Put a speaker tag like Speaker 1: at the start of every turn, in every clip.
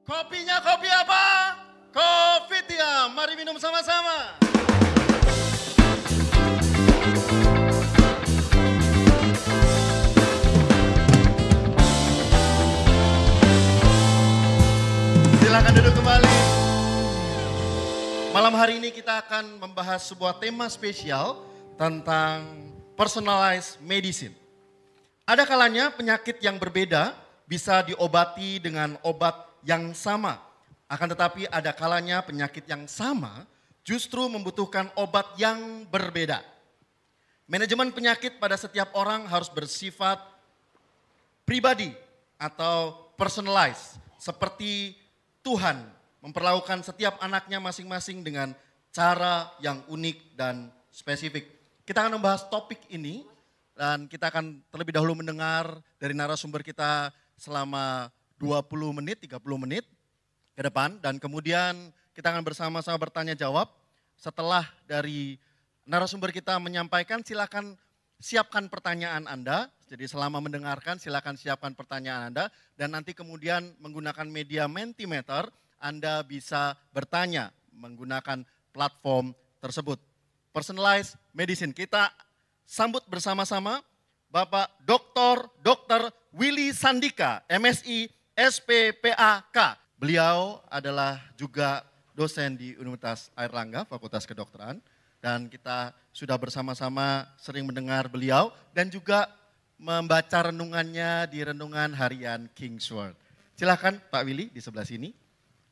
Speaker 1: Kopinya kopi apa? Kopi Tiam, mari minum sama-sama. Silakan duduk kembali. Malam hari ini kita akan membahas sebuah tema spesial tentang personalized medicine. Ada kalanya penyakit yang berbeda bisa diobati dengan obat yang sama. Akan tetapi ada kalanya penyakit yang sama justru membutuhkan obat yang berbeda. Manajemen penyakit pada setiap orang harus bersifat pribadi atau personalized. Seperti Tuhan memperlakukan setiap anaknya masing-masing dengan cara yang unik dan spesifik. Kita akan membahas topik ini dan kita akan terlebih dahulu mendengar dari narasumber kita selama 20 menit, 30 menit ke depan. Dan kemudian kita akan bersama-sama bertanya jawab. Setelah dari narasumber kita menyampaikan, silakan siapkan pertanyaan Anda. Jadi selama mendengarkan silakan siapkan pertanyaan Anda. Dan nanti kemudian menggunakan media Mentimeter, Anda bisa bertanya menggunakan platform tersebut. Personalized medicine, kita sambut bersama-sama Bapak Dr. Willy Sandika, MSI SPPAK. Beliau adalah juga dosen di Universitas Airlangga, Fakultas Kedokteran. Dan kita sudah bersama-sama sering mendengar beliau dan juga membaca renungannya di renungan harian Kingsword. Silakan Pak Willy di sebelah sini.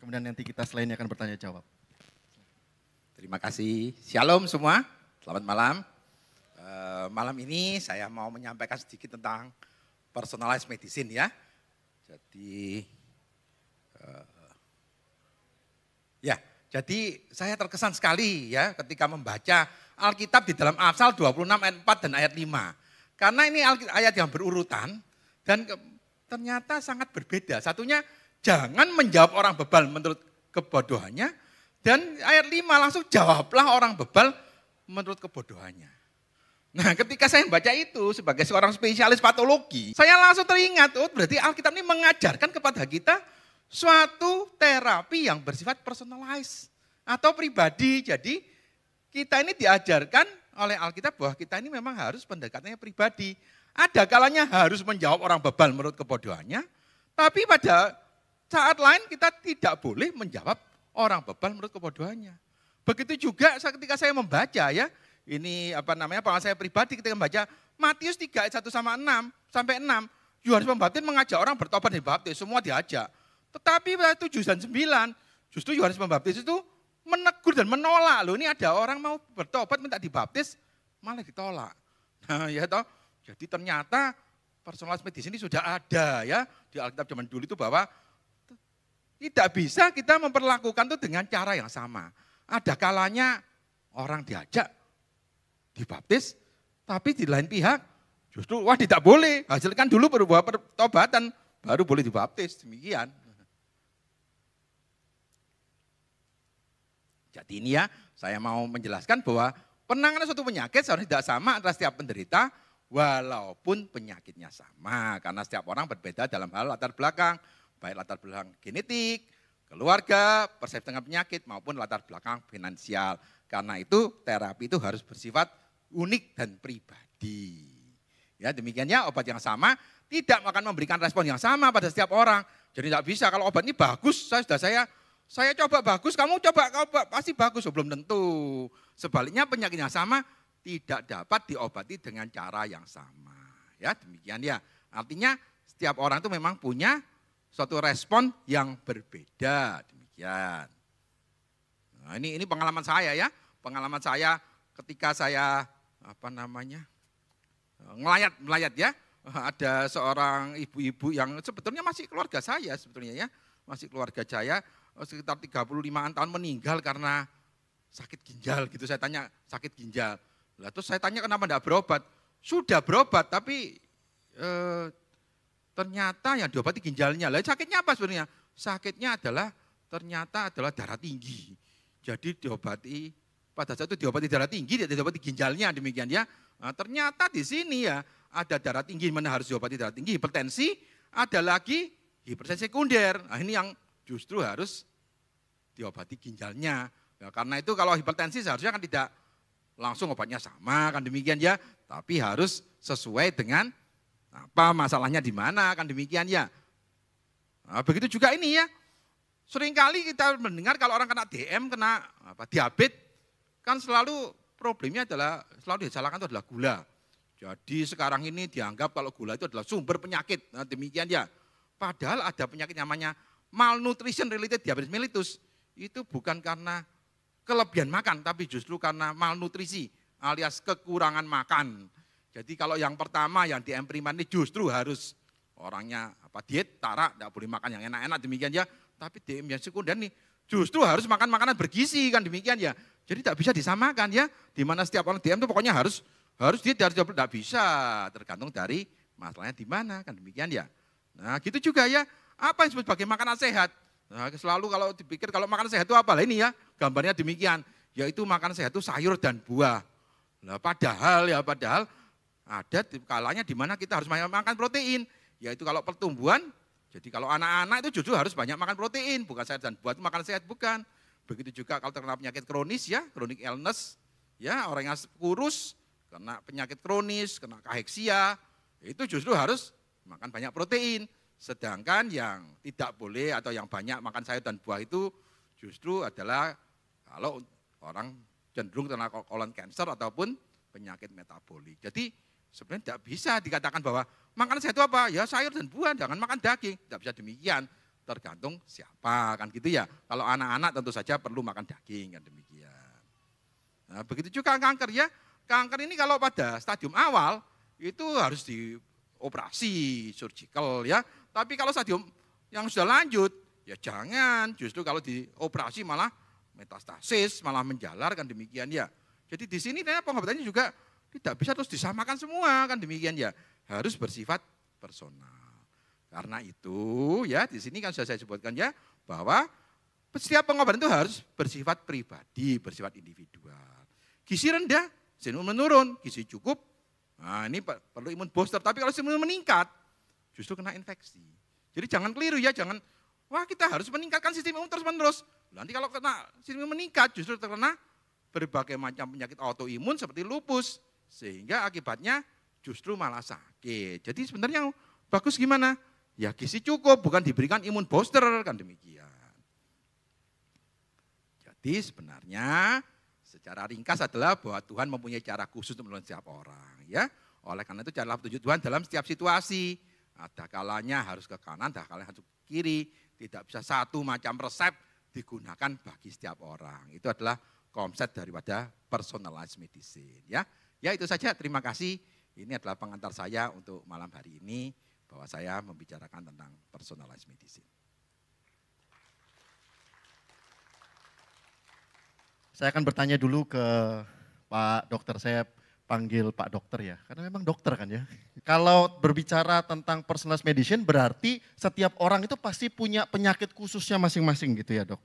Speaker 1: Kemudian nanti kita selainnya akan bertanya jawab.
Speaker 2: Terima kasih. Shalom semua, selamat malam. Malam ini saya mau menyampaikan sedikit tentang personalized medicine ya. Jadi saya terkesan sekali ya ketika membaca Alkitab di dalam Amsal 26 ayat 4 dan ayat 5. Karena ini ayat yang berurutan dan ternyata sangat berbeda. Satunya jangan menjawab orang bebal menurut kebodohannya. Dan ayat 5 langsung jawablah orang bebal menurut kebodohannya. Nah ketika saya membaca itu sebagai seorang spesialis patologi, saya langsung teringat, oh berarti Alkitab ini mengajarkan kepada kita suatu terapi yang bersifat personalized atau pribadi. Jadi kita ini diajarkan oleh Alkitab bahwa kita ini memang harus pendekatannya pribadi. Ada kalanya harus menjawab orang bebal menurut kebodohannya, tapi pada saat lain kita tidak boleh menjawab orang bebal menurut kebodohannya. Begitu juga ketika saya membaca ya, ini pengalaman saya pribadi ketika membaca Matius 3 ayat 1 sampai 6. Yohanes Pembaptis mengajak orang bertobat dan dibaptis, semua diajak. Tetapi pada 7 dan 9, justru Yohanes Pembaptis itu menegur dan menolak. Loh ini ada orang mau bertobat minta dibaptis, malah ditolak. Nah ya toh, jadi ternyata personalized medicine ini sudah ada ya di Alkitab zaman dulu itu bahwa tidak bisa kita memperlakukan itu dengan cara yang sama. Ada kalanya orang diajak dibaptis, tapi di lain pihak justru wah tidak boleh, hasilkan dulu berbuah pertobatan, baru boleh dibaptis, demikian. Jadi ini ya, saya mau menjelaskan bahwa penanganan suatu penyakit seharusnya tidak sama antara setiap penderita, walaupun penyakitnya sama. Karena setiap orang berbeda dalam hal latar belakang, baik latar belakang genetik, keluarga, persepsi dengan penyakit, maupun latar belakang finansial. Karena itu terapi itu harus bersifat unik dan pribadi. Ya demikian ya, obat yang sama tidak akan memberikan respon yang sama pada setiap orang. Jadi tidak bisa kalau obat ini bagus, saya coba bagus, kamu coba pasti bagus, belum tentu. Sebaliknya penyakit yang sama tidak dapat diobati dengan cara yang sama. Ya demikian ya. Artinya setiap orang itu memang punya suatu respon yang berbeda. Demikian. Nah, ini pengalaman saya ya. Pengalaman saya ketika saya melayat ya. Ada seorang ibu-ibu yang sebetulnya masih keluarga saya sebetulnya ya. Masih keluarga saya sekitar 35-an tahun meninggal karena sakit ginjal gitu. Saya tanya sakit ginjal. Lah terus saya tanya kenapa enggak berobat? Sudah berobat tapi ternyata yang diobati ginjalnya. Lah sakitnya apa sebenarnya? Sakitnya ternyata adalah darah tinggi. Jadi diobati pada saat itu diobati darah tinggi, tidak diobati ginjalnya demikian ya. Nah, ternyata di sini ya ada darah tinggi mana harus diobati darah tinggi, hipertensi, ada lagi hipertensi sekunder. Nah, ini yang justru harus diobati ginjalnya. Ya, karena itu kalau hipertensi seharusnya kan tidak langsung obatnya sama kan demikian ya, tapi harus sesuai dengan apa masalahnya di mana kan demikian ya. Nah, begitu juga ini ya. Seringkali kita mendengar kalau orang kena DM, kena diabetes, kan selalu problemnya adalah, selalu disalahkan itu adalah gula. Jadi sekarang ini dianggap kalau gula itu adalah sumber penyakit, nah, demikian ya. Padahal ada penyakit namanya malnutrition related diabetes mellitus. Itu bukan karena kelebihan makan, tapi justru karena malnutrisi alias kekurangan makan. Jadi kalau yang pertama yang DM primer ini justru harus orangnya diet, tarak, tidak boleh makan yang enak-enak demikian ya. Tapi DM yang sekunder nih justru harus makan makanan bergizi kan demikian ya. Jadi tidak bisa disamakan ya. Di mana setiap orang DM itu pokoknya harus diet, tidak bisa, tergantung dari masalahnya di mana kan demikian ya. Nah gitu juga ya. Apa yang disebut sebagai makanan sehat? Nah, selalu kalau dipikir kalau makan sehat itu apa? Lah ini ya, gambarnya demikian. Yaitu makan sehat itu sayur dan buah. Nah, padahal ada kalanya di mana kita harus makan protein. Yaitu kalau pertumbuhan, jadi kalau anak-anak itu justru harus banyak makan protein. Bukan sayur dan buah itu makan sehat, bukan. Begitu juga kalau terkena penyakit kronis ya, chronic illness. Ya, orang yang kurus, kena penyakit kronis, kena kaheksia. Itu justru harus makan banyak protein. Sedangkan yang tidak boleh atau yang banyak makan sayur dan buah itu justru adalah kalau orang cenderung terkena colon cancer ataupun penyakit metabolik. Jadi sebenarnya tidak bisa dikatakan bahwa makanan sehat itu apa? Ya sayur dan buah, jangan makan daging. Tidak bisa demikian, tergantung siapa kan gitu ya. Kalau anak-anak tentu saja perlu makan daging kan demikian. Nah begitu juga kanker ya. Kanker ini kalau pada stadium awal itu harus dioperasi surgical ya. Tapi kalau stadium yang sudah lanjut, ya jangan. Justru kalau dioperasi malah metastasis, malah menjalar kan demikian ya. Jadi di sini pengobatannya juga tidak bisa terus disamakan semua kan demikian ya. Harus bersifat personal. Karena itu ya di sini kan sudah saya sebutkan ya bahwa setiap pengobatan itu harus bersifat pribadi, bersifat individual. Gizi rendah, imun menurun, gizi cukup. Nah ini perlu imun booster. Tapi kalau imun meningkat, justru kena infeksi. Jadi jangan keliru ya, jangan, wah kita harus meningkatkan sistem imun terus-menerus. Nanti kalau kena sistem imun meningkat, justru terkena berbagai macam penyakit autoimun seperti lupus. Sehingga akibatnya justru malah sakit. Jadi sebenarnya bagus gimana? Ya gizi cukup, bukan diberikan imun booster, kan demikian. Jadi sebenarnya secara ringkas adalah bahwa Tuhan mempunyai cara khusus untuk menolong setiap orang. Ya. Oleh karena itu carilah petunjuk Tuhan dalam setiap situasi. Ada kalanya harus ke kanan, ada kalanya harus ke kiri. Tidak bisa satu macam resep digunakan bagi setiap orang. Itu adalah konsep daripada personalized medicine. Ya itu saja. Terima kasih. Ini adalah pengantar saya untuk malam hari ini bahwa saya membicarakan tentang personalized medicine.
Speaker 1: Saya akan bertanya dulu ke Pak Dokter. Saya panggil Pak Dokter ya, karena memang dokter kan ya. Kalau berbicara tentang personalized medicine berarti setiap orang itu pasti punya penyakit khususnya masing-masing gitu ya dok?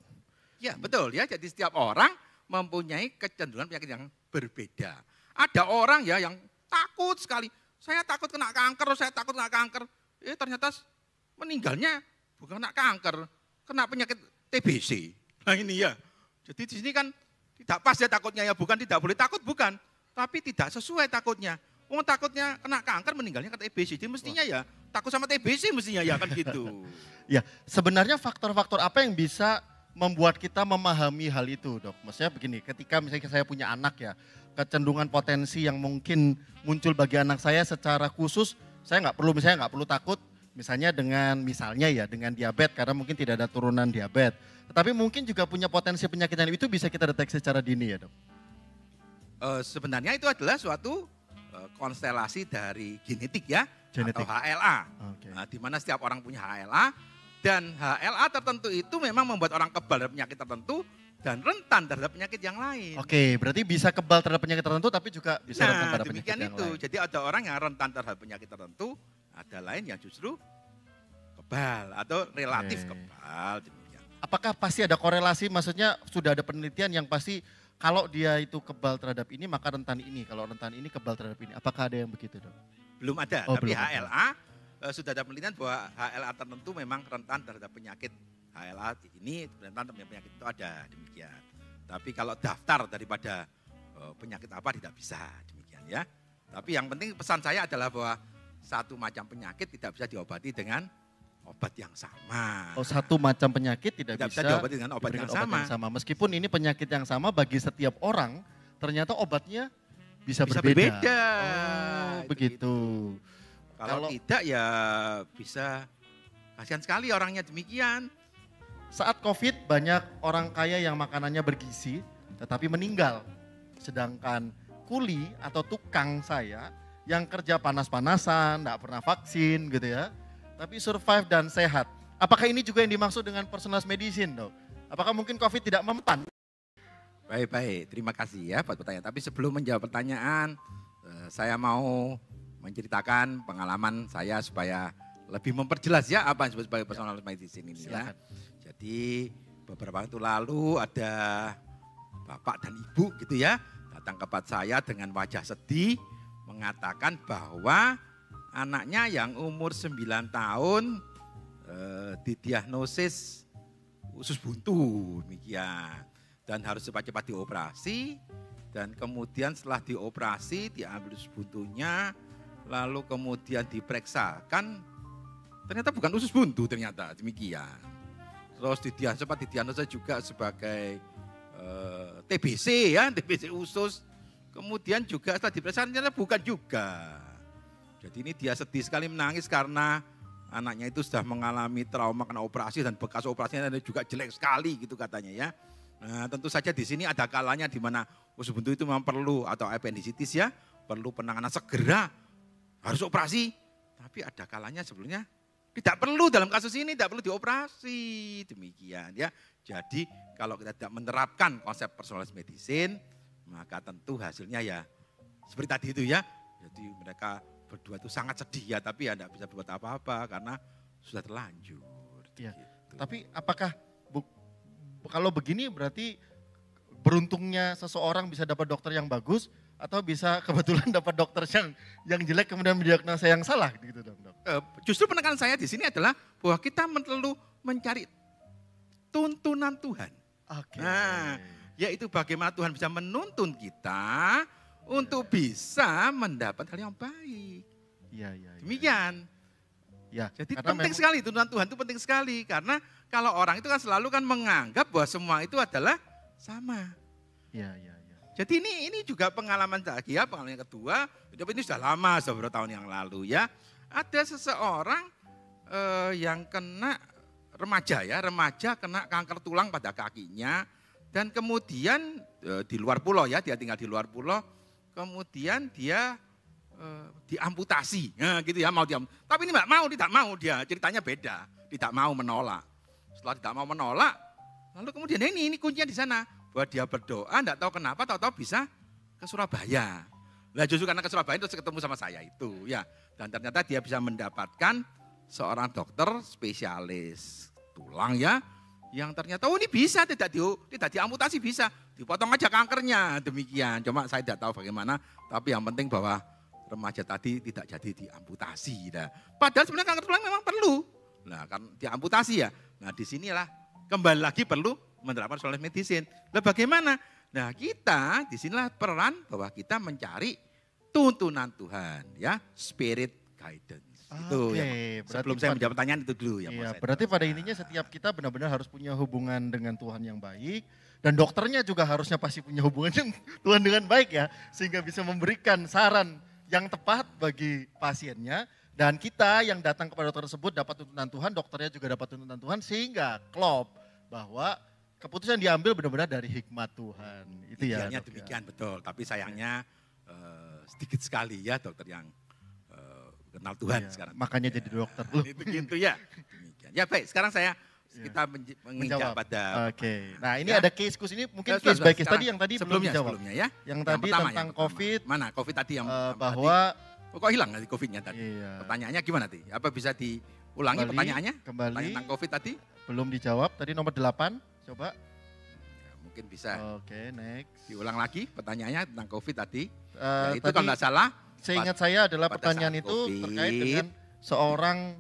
Speaker 2: Ya betul ya, jadi setiap orang mempunyai kecenderungan penyakit yang berbeda. Ada orang ya yang takut sekali, saya takut kena kanker, ternyata meninggalnya bukan kena kanker, kena penyakit TBC. Nah ini ya, jadi di sini kan tidak pas ya takutnya ya, bukan tidak boleh takut, bukan. Tapi tidak sesuai takutnya. Takutnya kena kanker meninggalnya kena TBC. Jadi mestinya ya takut sama TBC mestinya ya kan gitu.
Speaker 1: Ya sebenarnya faktor-faktor apa yang bisa membuat kita memahami hal itu dok? Maksudnya begini, ketika misalnya saya punya anak ya, kecenderungan potensi yang mungkin muncul bagi anak saya secara khusus, saya nggak perlu takut misalnya dengan diabetes karena mungkin tidak ada turunan diabetes. Tetapi mungkin juga punya potensi penyakit yang itu bisa kita deteksi secara dini ya dok?
Speaker 2: Sebenarnya itu adalah suatu konstelasi dari genetik ya, atau HLA. Okay. Nah, di mana setiap orang punya HLA dan HLA tertentu itu memang membuat orang kebal terhadap penyakit tertentu dan rentan terhadap penyakit yang lain.
Speaker 1: Oke, berarti bisa kebal terhadap penyakit tertentu tapi juga bisa rentan terhadap penyakit yang lain.
Speaker 2: Jadi ada orang yang rentan terhadap penyakit tertentu, ada lain yang justru kebal atau relatif kebal. Demikian.
Speaker 1: Apakah pasti ada korelasi, maksudnya sudah ada penelitian yang pasti kalau dia itu kebal terhadap ini maka rentan ini, kalau rentan ini kebal terhadap ini. Apakah ada yang begitu dok?
Speaker 2: Belum ada, tapi HLA sudah ada penelitian bahwa HLA tertentu memang rentan terhadap penyakit HLA ini ternyata penyakit itu ada, demikian. Tapi kalau daftar daripada penyakit apa tidak bisa, demikian ya. Tapi yang penting pesan saya adalah bahwa satu macam penyakit tidak bisa diobati dengan obat yang sama.
Speaker 1: Oh, satu macam penyakit tidak bisa
Speaker 2: diobati dengan obat yang sama.
Speaker 1: Meskipun ini penyakit yang sama bagi setiap orang, ternyata obatnya bisa berbeda. Oh, begitu.
Speaker 2: Kalau tidak ya bisa, kasihan sekali orangnya, demikian.
Speaker 1: Saat COVID banyak orang kaya yang makanannya bergizi tetapi meninggal. Sedangkan kuli atau tukang saya yang kerja panas-panasan, enggak pernah vaksin gitu ya, tapi survive dan sehat. Apakah ini juga yang dimaksud dengan personalized medicine, Dok? Apakah mungkin COVID tidak mempan?
Speaker 2: Baik, terima kasih ya buat pertanyaan. Tapi sebelum menjawab pertanyaan, saya mau menceritakan pengalaman saya supaya lebih memperjelas ya apa yang disebut sebagai personalized medicine ini.
Speaker 1: Silakan.
Speaker 2: Ya. Jadi beberapa waktu lalu ada bapak dan ibu gitu ya, datang ke tempat saya dengan wajah sedih, mengatakan bahwa anaknya yang umur 9 tahun didiagnosis usus buntu, demikian. Dan harus cepat-cepat dioperasi, dan kemudian setelah dioperasi diambil usus buntunya, lalu kemudian diperiksakan, ternyata bukan usus buntu, ternyata demikian. Terus didiagnosa juga sebagai TBC ya, TBC usus. Kemudian juga setelah diperiksa ternyata bukan juga. Jadi ini dia sedih sekali, menangis karena anaknya itu sudah mengalami trauma karena operasi dan bekas operasinya juga jelek sekali gitu katanya ya. Nah, tentu saja di sini ada kalanya di mana usus buntu itu memang perlu, atau appendicitis ya, perlu penanganan segera, harus operasi. Tapi ada kalanya sebelumnya tidak perlu, dalam kasus ini tidak perlu dioperasi, demikian ya. Jadi kalau kita tidak menerapkan konsep personalized medicine, maka tentu hasilnya ya seperti tadi itu ya. Jadi mereka berdua itu sangat sedih ya, tapi ya tidak bisa berbuat apa-apa karena sudah terlanjur.
Speaker 1: Ya.
Speaker 2: Gitu.
Speaker 1: Tapi apakah kalau begini berarti beruntungnya seseorang bisa dapat dokter yang bagus atau bisa kebetulan dapat dokter yang jelek kemudian mendiagnosa yang salah gitu dong, Dok?
Speaker 2: Justru penekanan saya di sini adalah bahwa kita perlu mencari tuntunan Tuhan.
Speaker 1: Oke.
Speaker 2: Nah, yaitu bagaimana Tuhan bisa menuntun kita untuk bisa mendapat hal yang baik.
Speaker 1: Iya.
Speaker 2: Demikian.
Speaker 1: Ya,
Speaker 2: jadi penting sekali, tuntunan Tuhan itu penting sekali. Karena kalau orang itu kan selalu kan menganggap bahwa semua itu adalah sama.
Speaker 1: Iya.
Speaker 2: Jadi ini juga pengalaman lagi ya, pengalaman yang kedua, tapi ini sudah lama, sudah beberapa tahun yang lalu ya. Ada seseorang yang kena remaja kena kanker tulang pada kakinya. Dan kemudian di luar pulau ya, dia tinggal di luar pulau, kemudian dia diamputasi, nah, gitu ya, tapi ini tidak mau dia, ceritanya beda, tidak mau menolak. Setelah tidak mau menolak, lalu kemudian ini kuncinya di sana, bahwa dia berdoa, tidak tahu kenapa, tahu-tahu bisa ke Surabaya. Nah justru karena ke Surabaya terus ketemu sama saya itu ya, dan ternyata dia bisa mendapatkan seorang dokter spesialis tulang ya, yang ternyata ini bisa tidak diamputasi, bisa dipotong aja kankernya, demikian. Cuma saya tidak tahu bagaimana, tapi yang penting bahwa remaja tadi tidak jadi diamputasi. Nah, padahal sebenarnya kanker tulang memang perlu. Nah, kan diamputasi ya. Nah, disinilah kembali lagi perlu menerapkan personalized medicine. Nah, bagaimana? Nah, kita disinilah peran bahwa kita mencari tuntunan Tuhan, ya, spirit guidance. Itu ya. Sebelum saya menjawab pertanyaan itu dulu ya.
Speaker 1: Iya, berarti pada intinya setiap kita benar-benar harus punya hubungan dengan Tuhan yang baik. Dan dokternya juga harusnya pasti punya hubungan dengan Tuhan dengan baik ya. Sehingga bisa memberikan saran yang tepat bagi pasiennya, dan kita yang datang kepada dokter tersebut dapat tuntunan Tuhan, dokternya juga dapat tuntunan Tuhan, sehingga klop bahwa keputusan diambil benar-benar dari hikmat Tuhan. Itu ya.
Speaker 2: Idealnya demikian betul, tapi sayangnya sedikit sekali ya dokter yang kenal Tuhan sekarang.
Speaker 1: Makanya jadi dokter.
Speaker 2: Begitu ya. Demikian. Ya baik, sekarang kita menginjak pada.
Speaker 1: Oke. Nah ini ada case ini mungkin case by case tadi yang tadi belum dijawab.
Speaker 2: Ya.
Speaker 1: Yang tadi tentang COVID.
Speaker 2: Mana COVID tadi yang
Speaker 1: bahwa
Speaker 2: tadi, kok hilang nanti COVID-nya tadi?
Speaker 1: Iya.
Speaker 2: Pertanyaannya gimana tadi? Apa bisa diulangi pertanyaannya?
Speaker 1: Kembali.
Speaker 2: Tentang COVID tadi?
Speaker 1: Belum dijawab. Tadi nomor 8. Coba.
Speaker 2: Ya, mungkin bisa.
Speaker 1: Oke, next.
Speaker 2: Diulang lagi pertanyaannya tentang COVID tadi.
Speaker 1: Itu
Speaker 2: kalau nggak salah.
Speaker 1: Seingat saya adalah pertanyaan itu terkait dengan seorang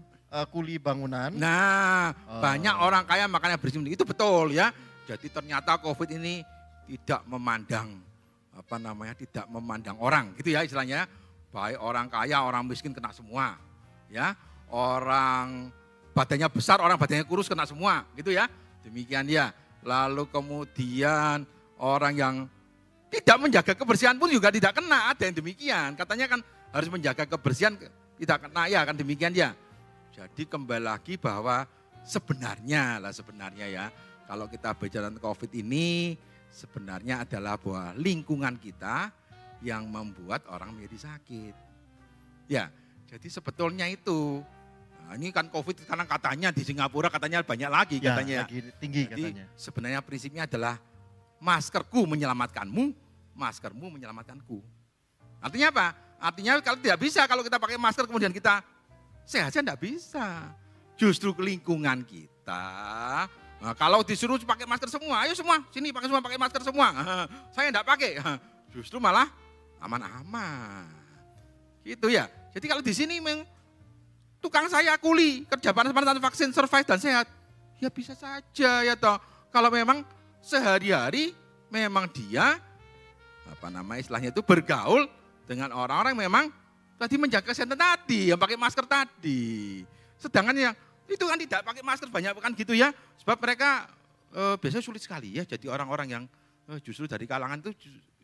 Speaker 1: kuli bangunan.
Speaker 2: Nah, banyak orang kaya makanya bersih. Itu betul ya. Jadi ternyata COVID ini tidak memandang tidak memandang orang gitu ya istilahnya. Baik orang kaya, orang miskin kena semua. Ya. Orang badannya besar, orang badannya kurus kena semua gitu ya. Demikian ya. Lalu kemudian orang yang tidak menjaga kebersihan pun juga tidak kena, ada yang demikian. Katanya kan harus menjaga kebersihan, tidak kena ya kan demikian ya. Jadi kembali lagi bahwa sebenarnya ya, kalau kita bicara COVID ini sebenarnya adalah bahwa lingkungan kita yang membuat orang menjadi sakit. Ya, jadi sebetulnya itu. Nah, ini kan COVID sekarang katanya di Singapura katanya banyak lagi katanya.
Speaker 1: Lagi tinggi
Speaker 2: jadi,
Speaker 1: katanya.
Speaker 2: Sebenarnya prinsipnya adalah maskerku menyelamatkanmu, maskermu menyelamatkanku. Artinya apa? Artinya kalau tidak bisa kalau kita pakai masker kemudian kita sehat saja tidak bisa. Justru lingkungan kita, nah, kalau disuruh pakai masker semua, ayo semua sini pakai masker semua. Saya tidak pakai, justru malah aman-aman. Gitu ya. Jadi kalau di sini tukang saya kuli kerja panas-panasan vaksin survive dan sehat, ya bisa saja ya toh. Kalau memang sehari-hari memang dia istilahnya itu bergaul dengan orang-orang memang tadi menjaga kesehatan tadi, yang pakai masker tadi. Sedangkan yang itu kan tidak pakai masker banyak kan gitu ya. Sebab mereka biasanya sulit sekali ya jadi orang-orang yang justru dari kalangan itu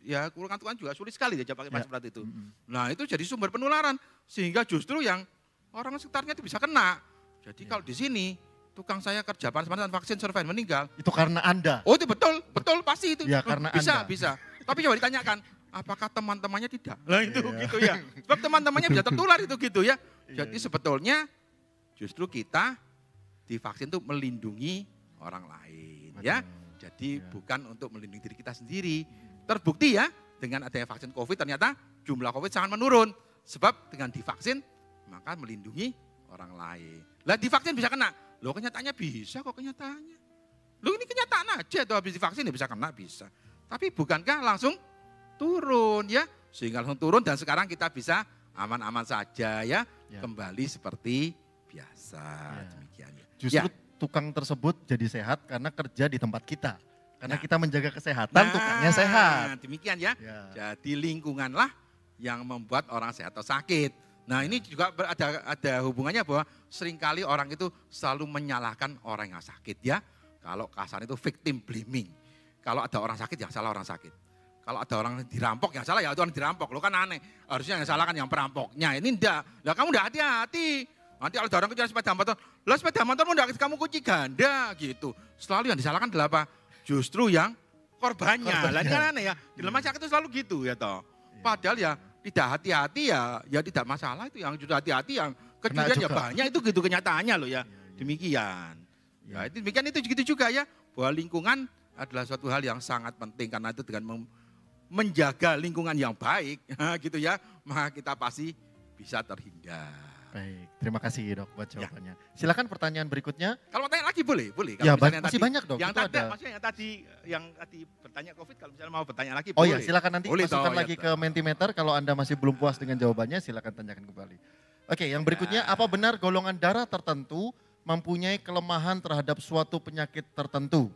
Speaker 2: ya kurang juga sulit sekali ya pakai masker seperti itu. Nah itu jadi sumber penularan sehingga justru yang orang sekitarnya itu bisa kena. Jadi kalau di sini tukang saya kerja panas-panasan vaksin survive meninggal.
Speaker 1: Itu karena Anda.
Speaker 2: Oh itu betul pasti itu.
Speaker 1: Ya karena
Speaker 2: bisa. Tapi coba ditanyakan, apakah teman-temannya tidak? Lah itu gitu ya. Sebab teman-temannya bisa tertular itu gitu ya. Jadi sebetulnya justru kita divaksin itu melindungi orang lain ya. Jadi bukan untuk melindungi diri kita sendiri. Terbukti ya dengan adanya vaksin COVID ternyata jumlah COVID sangat menurun. Sebab dengan divaksin maka melindungi orang lain. Lah divaksin bisa kena. Loh kenyataannya bisa kok kenyataannya. Loh ini kenyataan aja tuh habis divaksin ya bisa kena bisa. Tapi bukankah langsung turun ya. Sehingga langsung turun dan sekarang kita bisa aman-aman saja ya. Kembali seperti biasa. Demikian ya.
Speaker 1: Justru tukang tersebut jadi sehat karena kerja di tempat kita. Karena kita menjaga kesehatan, tukangnya sehat.
Speaker 2: Demikian ya. Jadi lingkunganlah yang membuat orang sehat atau sakit. Nah ini juga ada hubungannya bahwa seringkali orang itu selalu menyalahkan orang yang sakit ya. Kalau kasar itu victim blaming. Kalau ada orang sakit yang salah orang sakit. Kalau ada orang dirampok yang salah ya itu orang dirampok. Lo kan aneh. Harusnya yang salah kan yang perampoknya. Ini enggak. Lah kamu enggak hati-hati. Nanti kalau ada orang kejar sepeda motor. Lah sepeda motor enggak kamu kunci ganda gitu. Selalu yang disalahkan adalah apa? Justru yang korbannya. Lah ini kan aneh ya. Di dalam masyarakat itu selalu gitu ya toh. Padahal ya tidak hati-hati ya tidak masalah itu. Yang sudah hati-hati yang kejadian ya banyak itu gitu kenyataannya loh ya. Demikian. Ya itu demikian itu gitu juga ya. Bahwa lingkungan adalah suatu hal yang sangat penting karena itu dengan menjaga lingkungan yang baik gitu ya, maka kita pasti bisa terhindar.
Speaker 1: Baik, terima kasih Dok buat jawabannya. Silakan pertanyaan berikutnya.
Speaker 2: Kalau tanya lagi boleh.
Speaker 1: Ya masih banyak Dok.
Speaker 2: Yang tadi, maksudnya yang tadi bertanya COVID, kalau misalnya mau bertanya lagi
Speaker 1: boleh. Oh
Speaker 2: iya,
Speaker 1: silakan nanti masukkan lagi ke Mentimeter. Kalau Anda masih belum puas dengan jawabannya, silakan tanyakan kembali. Oke, yang berikutnya, apa benar golongan darah tertentu mempunyai kelemahan terhadap suatu penyakit tertentu?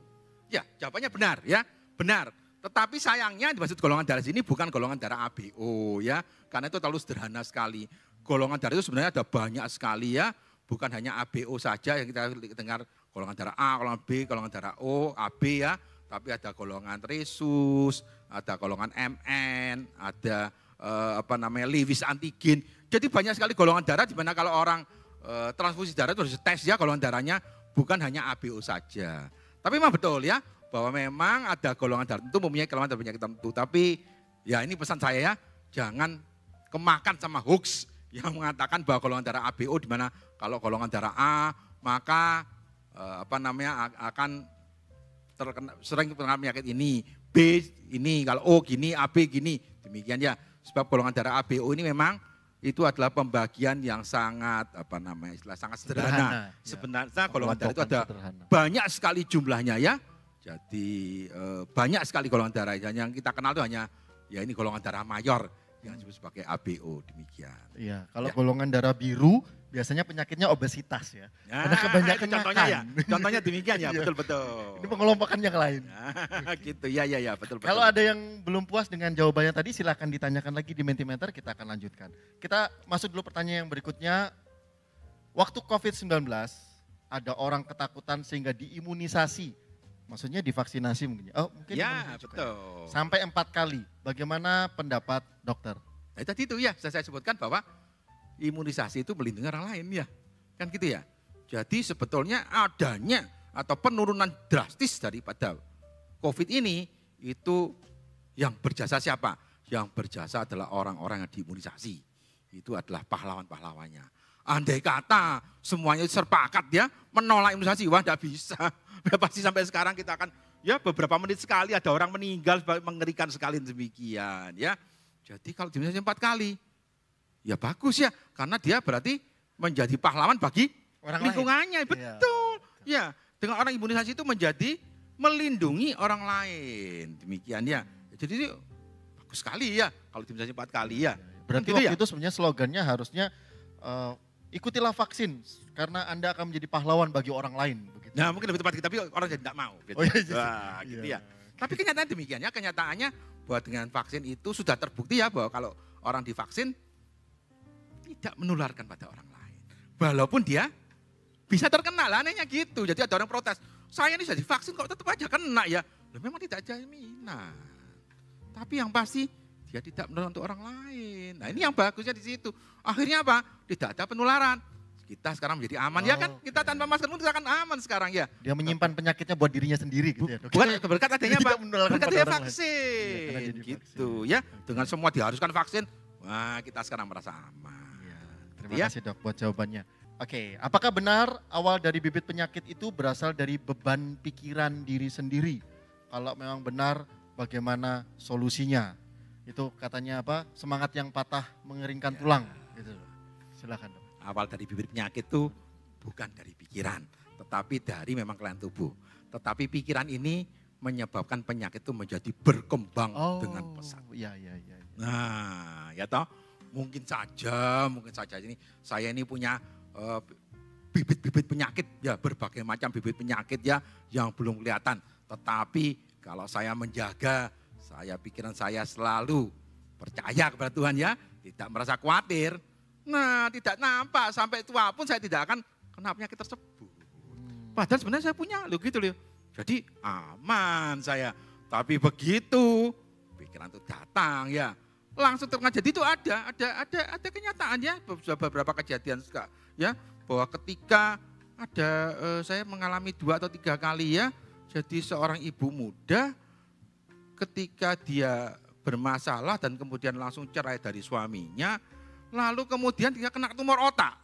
Speaker 2: Ya, jawabannya benar ya, benar. Tetapi sayangnya dimaksud golongan darah sini bukan golongan darah ABO ya, karena itu terlalu sederhana sekali. Golongan darah itu sebenarnya ada banyak sekali ya, bukan hanya ABO saja yang kita dengar golongan darah A, golongan B, golongan darah O, AB ya, tapi ada golongan Rhesus, ada golongan MN, ada Lewis antigen. Jadi banyak sekali golongan darah di mana kalau orang transfusi darah itu harus tes ya golongan darahnya, bukan hanya ABO saja. Tapi memang betul ya, bahwa memang ada golongan darah tertentu mempunyai kelemahan dan penyakit tertentu. Tapi ya ini pesan saya ya, jangan kemakan sama hoax yang mengatakan bahwa golongan darah ABO di mana kalau golongan darah A maka akan sering terkena penyakit ini, B ini, kalau O gini, AB gini, demikian ya. Sebab golongan darah ABO ini memang itu adalah pembagian yang sangat sangat sederhana. Sebenarnya golongan darah itu ada banyak sekali jumlahnya ya. Jadi banyak sekali golongan darah. Yang kita kenal itu hanya ya ini golongan darah mayor yang disebut sebagai ABO demikian.
Speaker 1: Iya, kalau
Speaker 2: Ya.
Speaker 1: golongan darah biru biasanya penyakitnya obesitas ya.
Speaker 2: Nah,
Speaker 1: Karena kebanyakan
Speaker 2: itu contohnya
Speaker 1: makan.
Speaker 2: ya, contohnya demikian ya,
Speaker 1: Iya.
Speaker 2: betul-betul.
Speaker 1: Ini pengelompokan yang lain.
Speaker 2: Nah, gitu, ya, betul-betul.
Speaker 1: Kalau ada yang belum puas dengan jawabannya tadi silahkan ditanyakan lagi di Mentimeter, kita akan lanjutkan. Kita masuk dulu pertanyaan yang berikutnya. Waktu COVID-19 ada orang ketakutan sehingga diimunisasi. Maksudnya divaksinasi mungkin. Oh, mungkin
Speaker 2: ya,
Speaker 1: imunisasi juga.
Speaker 2: betul.
Speaker 1: Sampai 4 kali. Bagaimana pendapat dokter?
Speaker 2: Nah, tadi itu ya, sudah saya sebutkan bahwa imunisasi itu melindungi orang lain ya. Kan gitu ya. Jadi sebetulnya adanya atau penurunan drastis daripada COVID ini itu yang berjasa siapa? Yang berjasa adalah orang-orang yang diimunisasi. Itu adalah pahlawan-pahlawannya. Andai kata semuanya sepakat ya menolak imunisasi, wah tidak bisa. Pasti sampai sekarang kita akan ya beberapa menit sekali ada orang meninggal, mengerikan sekali demikian ya. Jadi kalau diimunisasi 4 kali, ya bagus ya. Karena dia berarti menjadi pahlawan bagi
Speaker 1: Orang
Speaker 2: lingkungannya.
Speaker 1: lain.
Speaker 2: Betul. Ya, dengan orang imunisasi itu menjadi melindungi orang lain. Demikian ya. Jadi bagus sekali ya kalau diimunisasi 4 kali ya.
Speaker 1: Berarti
Speaker 2: Gitu
Speaker 1: waktu
Speaker 2: ya?
Speaker 1: itu sebenarnya slogannya harusnya ikutilah vaksin karena Anda akan menjadi pahlawan bagi orang lain. Begitu.
Speaker 2: Nah mungkin lebih tepat, tapi orang jadi tidak mau. Gitu.
Speaker 1: Oh, iya, iya.
Speaker 2: Wah, gitu
Speaker 1: Iya.
Speaker 2: ya. Tapi kenyataan demikian ya, kenyataannya bahwa dengan vaksin itu sudah terbukti ya bahwa kalau orang divaksin tidak menularkan pada orang lain. Walaupun dia bisa terkena lah, anehnya gitu. Jadi ada orang protes, saya ini sudah divaksin kok tetap aja kena ya. Loh, memang tidak jaminan. Tapi yang pasti dia tidak menular untuk orang lain. Nah ini yang bagusnya di situ. Akhirnya apa? Tidak ada penularan. Kita sekarang menjadi aman ya kan? Kita tanpa masker pun kita akan aman sekarang ya.
Speaker 1: Dia menyimpan penyakitnya buat dirinya sendiri gitu ya. Dok?
Speaker 2: Bukan berkat adanya
Speaker 1: Tidak
Speaker 2: apa?
Speaker 1: menularkan
Speaker 2: Berkat
Speaker 1: pada
Speaker 2: adanya
Speaker 1: orang lain.
Speaker 2: vaksin.
Speaker 1: Iya, karena jadi
Speaker 2: Gitu
Speaker 1: vaksin.
Speaker 2: ya. Dengan semua diharuskan vaksin, wah kita sekarang merasa aman.
Speaker 1: Iya, terima
Speaker 2: Ya.
Speaker 1: kasih dok buat jawabannya. Oke, apakah benar awal dari bibit penyakit itu berasal dari beban pikiran diri sendiri? Kalau memang benar, bagaimana solusinya? Itu katanya apa? Semangat yang patah mengeringkan tulang. Gitu. Silakan dok.
Speaker 2: Awal dari bibit penyakit itu bukan dari pikiran, tetapi dari memang kelainan tubuh. Tetapi pikiran ini menyebabkan penyakit itu menjadi berkembang dengan pesat.
Speaker 1: Iya, iya, iya.
Speaker 2: Nah, ya toh, mungkin saja ini saya ini punya bibit-bibit penyakit ya, berbagai macam bibit penyakit ya yang belum kelihatan. Tetapi kalau saya menjaga, pikiran saya selalu percaya kepada Tuhan ya, tidak merasa khawatir. Nah, tidak nampak sampai tua pun saya tidak akan kena penyakit tersebut. Padahal sebenarnya saya punya loh gitu loh. Jadi aman saya. Tapi begitu pikiran itu datang ya, langsung terkena. Jadi itu ada kenyataan ya, beberapa kejadian ya, bahwa ketika ada saya mengalami 2 atau 3 kali ya. Jadi seorang ibu muda ketika dia bermasalah dan kemudian langsung cerai dari suaminya, lalu kemudian dia kena tumor otak.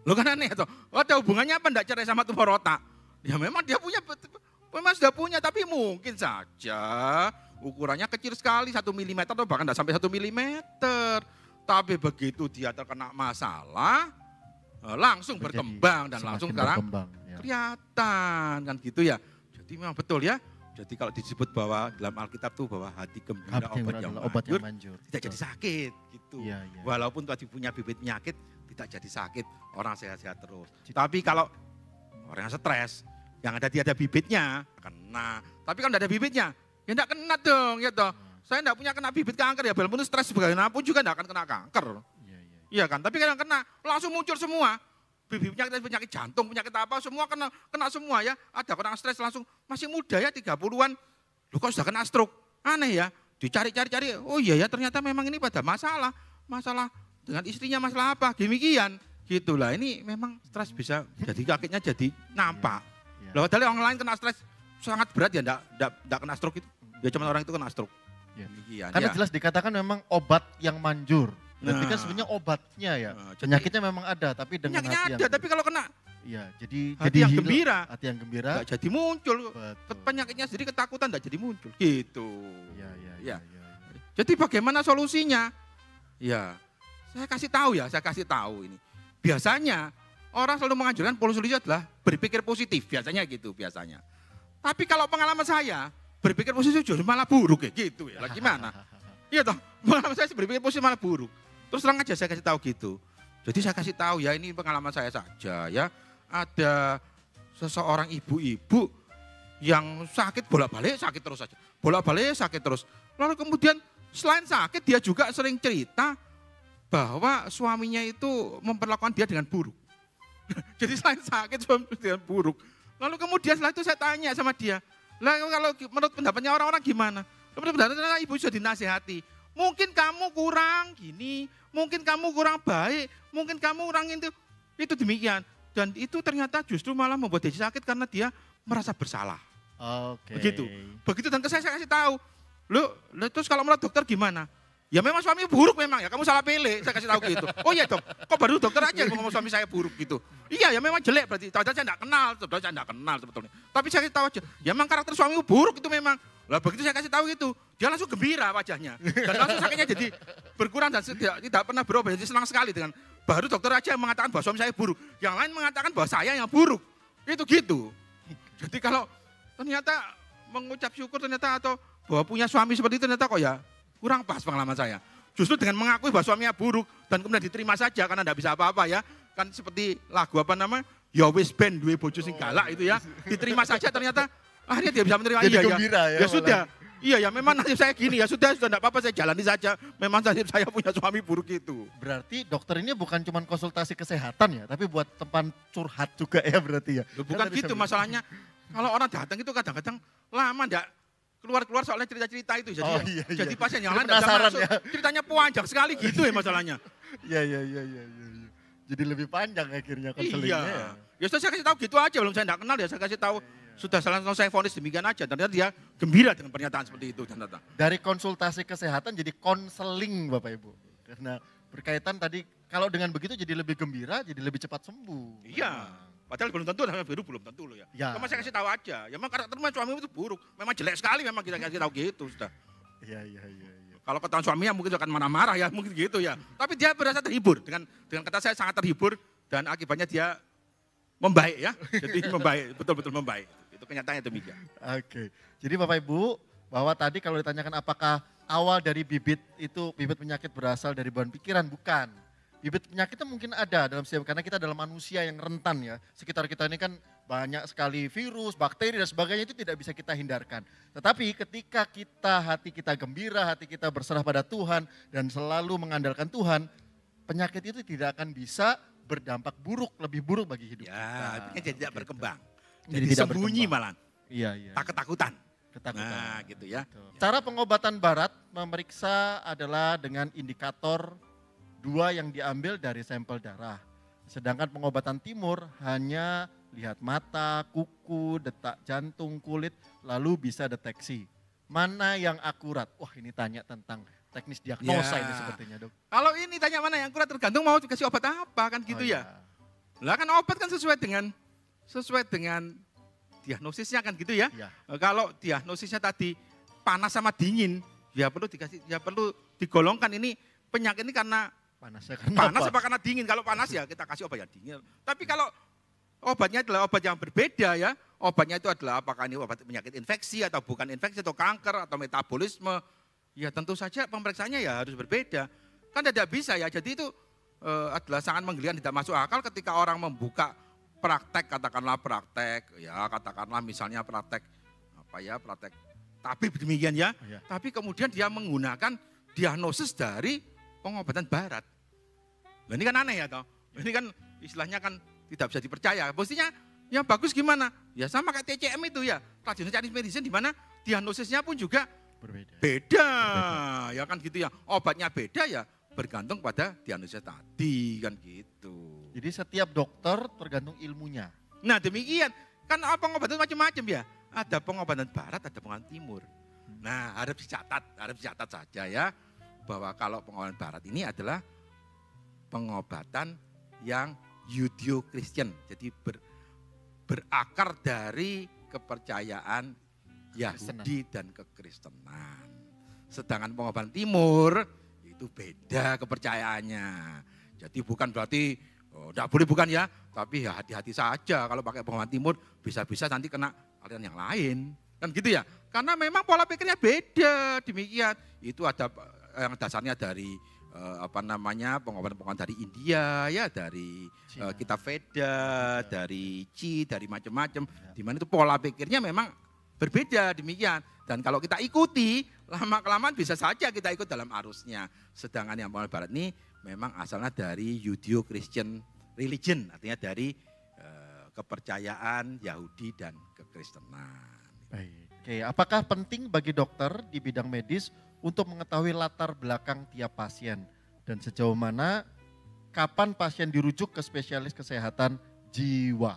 Speaker 2: Loh kan aneh toh. Ada hubungannya apa enggak cerai sama tumor otak? Ya memang dia punya, memang sudah punya, tapi mungkin saja ukurannya kecil sekali, 1 mm atau bahkan enggak sampai 1 mm. Tapi begitu dia terkena masalah, langsung berkembang dan langsung sekarang
Speaker 1: ya.
Speaker 2: kelihatan kan gitu ya. Jadi memang betul ya. Jadi kalau disebut bahwa dalam Alkitab tuh bahwa hati gembira
Speaker 1: obat yang manjur.
Speaker 2: tidak jadi sakit gitu.
Speaker 1: Iya, iya.
Speaker 2: Walaupun tadi punya bibit penyakit tidak jadi sakit, orang sehat-sehat terus. Tapi kalau orang yang stres, yang ada dia ada bibitnya, kena. Tapi kalau tidak ada bibitnya, ya tidak kena dong ya toh. Saya tidak punya kena bibit kanker ya, walaupun stres bagaimanapun juga tidak akan kena kanker.
Speaker 1: Iya, iya.
Speaker 2: Iya kan, tapi kalau kena langsung muncul semua. Bibit penyakit jantung, penyakit apa, semua kena semua ya. Ada orang stres langsung, masih muda ya 30-an. Loh kok sudah kena stroke? Aneh ya, dicari-cari, oh iya ya ternyata memang ini pada masalah dengan istrinya, masalah apa, demikian. Gitulah, ini memang stres bisa jadi kakinya jadi nampak.
Speaker 1: Iya.
Speaker 2: Loh dari orang lain kena stres sangat berat ya, enggak kena stroke itu. Ya cuma orang itu kena stroke.
Speaker 1: Iya.
Speaker 2: Demikian,
Speaker 1: Karena
Speaker 2: ya.
Speaker 1: jelas dikatakan memang obat yang manjur. Berarti kan
Speaker 2: Nah.
Speaker 1: sebenarnya obatnya ya.
Speaker 2: Nah, jadi-
Speaker 1: Penyakitnya memang ada, tapi dengan
Speaker 2: Penyakitnya
Speaker 1: hati
Speaker 2: ada,
Speaker 1: yang
Speaker 2: tapi kalau kena
Speaker 1: iya, jadi
Speaker 2: hati yang
Speaker 1: heal,
Speaker 2: gembira.
Speaker 1: hati yang gembira.
Speaker 2: enggak jadi muncul.
Speaker 1: Betul.
Speaker 2: Penyakitnya sendiri ketakutan enggak jadi muncul. Gitu.
Speaker 1: Iya, iya,
Speaker 2: Ya.
Speaker 1: iya, iya.
Speaker 2: Jadi bagaimana solusinya? Ya, saya kasih tahu ini. Biasanya orang selalu menganjurkan solusi adalah berpikir positif, biasanya gitu biasanya. Tapi kalau pengalaman saya, berpikir positif justru malah buruk ya gitu ya. Lah gimana? Iya toh, pengalaman saya berpikir positif malah buruk. Terus terang aja saya kasih tahu gitu. Jadi saya kasih tahu ya ini pengalaman saya saja ya. Ada seseorang ibu-ibu yang sakit bolak-balik sakit terus saja. Bolak-balik sakit terus. Lalu kemudian selain sakit dia juga sering cerita bahwa suaminya itu memperlakukan dia dengan buruk. Jadi selain sakit suami dengan buruk. Lalu kemudian setelah itu saya tanya sama dia, lah kalau menurut pendapatnya orang-orang gimana? Menurut pendapatnya ibu sudah dinasehati. Mungkin kamu kurang gini, mungkin kamu kurang baik, mungkin kamu kurang itu demikian. Dan itu ternyata justru malah membuat dia sakit karena dia merasa bersalah.
Speaker 1: Oke.
Speaker 2: Begitu dan saya kasih tahu. Loh, terus kalau menurut dokter gimana? Ya memang suami buruk memang ya, kamu salah pilih, saya kasih tahu gitu. Oh iya dok, kok baru dokter aja ngomong suami saya buruk gitu. Iya ya memang jelek berarti, padahal saya enggak kenal, sebetulnya. Tapi saya kasih tahu aja, ya memang karakter suami buruk itu memang. Lah begitu saya kasih tahu gitu, dia langsung gembira wajahnya. Dan langsung sakitnya jadi berkurang dan tidak pernah berubah, jadi senang sekali dengan baru dokter aja yang mengatakan bahwa suami saya buruk. Yang lain mengatakan bahwa saya yang buruk, itu gitu. Jadi kalau ternyata mengucap syukur ternyata atau bahwa punya suami seperti itu ternyata kok ya kurang pas pengalaman saya. Justru dengan mengakui bahwa suaminya buruk dan kemudian diterima saja karena tidak bisa apa-apa ya. Kan seperti lagu apa namanya? Ya wis ben duwe bojo sing galak itu ya. Diterima saja ternyata akhirnya dia bisa menerima.
Speaker 1: Jadi gembira ya.
Speaker 2: Ya sudah. Iya ya memang nasib saya gini ya sudah tidak apa-apa saya jalani saja. Memang nasib saya punya suami buruk itu.
Speaker 1: Berarti dokter ini bukan cuma konsultasi kesehatan ya, tapi buat tempat curhat juga ya berarti ya.
Speaker 2: Bukan gitu masalahnya. Kalau orang datang itu kadang-kadang lama enggak keluar soalnya cerita-cerita itu jadi pasien yang lain enggak masuk. Ya. Ceritanya panjang sekali gitu ya masalahnya.
Speaker 1: Iya. Jadi lebih panjang akhirnya konselingnya.
Speaker 2: Iya. Ya sudah saya kasih tahu gitu aja, belum saya enggak kenal ya saya kasih tahu. Sudah selesai vonis demikian aja. Ternyata dia gembira dengan pernyataan seperti itu ternyata.
Speaker 1: Dari konsultasi kesehatan jadi konseling Bapak Ibu. Karena berkaitan tadi kalau dengan begitu jadi lebih gembira, jadi lebih cepat sembuh.
Speaker 2: Iya. Padahal belum tentu, belum tentu loh ya. Cuma saya kasih tahu aja. Ya memang karakternya suamimu itu buruk. Memang jelek sekali memang kita kasih tahu gitu sudah.
Speaker 1: Iya.
Speaker 2: Kalau ketahuan suaminya mungkin akan marah-marah ya, mungkin gitu ya. Tapi dia berasa terhibur dengan kata saya sangat terhibur dan akibatnya dia membaik ya. Jadi membaik, betul-betul membaik. Itu kenyataannya demikian.
Speaker 1: Oke. Jadi Bapak Ibu, bahwa tadi kalau ditanyakan apakah awal dari bibit penyakit berasal dari beban pikiran, bukan. Bibit penyakitnya mungkin ada dalam setiap, karena kita adalah manusia yang rentan ya. Sekitar kita ini kan banyak sekali virus, bakteri dan sebagainya itu tidak bisa kita hindarkan. Tetapi ketika hati kita gembira, hati kita berserah pada Tuhan dan selalu mengandalkan Tuhan, penyakit itu tidak akan bisa berdampak buruk, lebih buruk bagi hidup
Speaker 2: kita. Ya, jadi tidak berkembang.
Speaker 1: Jadi
Speaker 2: tidak sembunyi malah.
Speaker 1: Iya.
Speaker 2: Ketakutan.
Speaker 1: Nah,
Speaker 2: gitu ya.
Speaker 1: Cara pengobatan barat memeriksa adalah dengan indikator 2 yang diambil dari sampel darah. Sedangkan pengobatan timur hanya lihat mata, kuku, detak jantung, kulit, lalu bisa deteksi. Mana yang akurat? Wah ini tanya tentang teknis diagnosa ini sepertinya dok.
Speaker 2: Kalau ini tanya mana yang akurat tergantung mau dikasih obat apa kan gitu ya. Lah kan obat kan sesuai dengan diagnosisnya kan gitu ya. Kalau diagnosisnya tadi panas sama dingin, ya perlu digolongkan ini penyakit ini karena panas apa karena dingin. Kalau panas ya kita kasih obat yang dingin. Tapi kalau obatnya adalah obat yang berbeda ya. Obatnya itu adalah apakah ini obat penyakit infeksi atau bukan infeksi atau kanker atau metabolisme. Ya tentu saja pemeriksaannya ya harus berbeda. Kan tidak bisa ya. Jadi itu adalah sangat menggelikan, tidak masuk akal ketika orang membuka katakanlah praktek misalnya praktek tabib demikian ya. Tapi kemudian dia menggunakan diagnosis dari pengobatan barat. Nah, ini kan aneh ya toh. Ini kan istilahnya kan tidak bisa dipercaya. Mestinya yang bagus gimana? Ya sama kayak TCM itu ya. Traditional Chinese Medicine di mana diagnosisnya pun juga beda. Ya kan gitu ya. Obatnya beda ya bergantung pada diagnosis tadi kan gitu.
Speaker 1: Jadi setiap dokter tergantung ilmunya.
Speaker 2: Nah demikian. Kan pengobatan macam-macam ya. Ada pengobatan barat, ada pengobatan timur. Nah harus dicatat saja ya. Bahwa kalau pengobatan barat ini adalah pengobatan yang Judeo-Kristen. Jadi berakar dari kepercayaan Yahudi dan kekristenan. Sedangkan pengobatan timur itu beda kepercayaannya. Jadi bukan berarti tidak boleh bukan ya, tapi ya hati-hati saja kalau pakai pengobatan timur bisa-bisa nanti kena aliran yang lain. Kan gitu ya. Karena memang pola pikirnya beda demikian. Itu ada yang dasarnya dari pengobatan-pengobatan dari India ya, dari kitab Veda, dari Qi, dari macam-macam. Di mana itu pola pikirnya memang berbeda demikian. Dan kalau kita ikuti, lama-kelamaan bisa saja kita ikut dalam arusnya. Sedangkan yang pola barat ini memang asalnya dari Judeo-Christian religion, artinya dari kepercayaan Yahudi dan kekristenan.
Speaker 1: Baik. Oke, apakah penting bagi dokter di bidang medis untuk mengetahui latar belakang tiap pasien dan sejauh mana kapan pasien dirujuk ke spesialis kesehatan jiwa?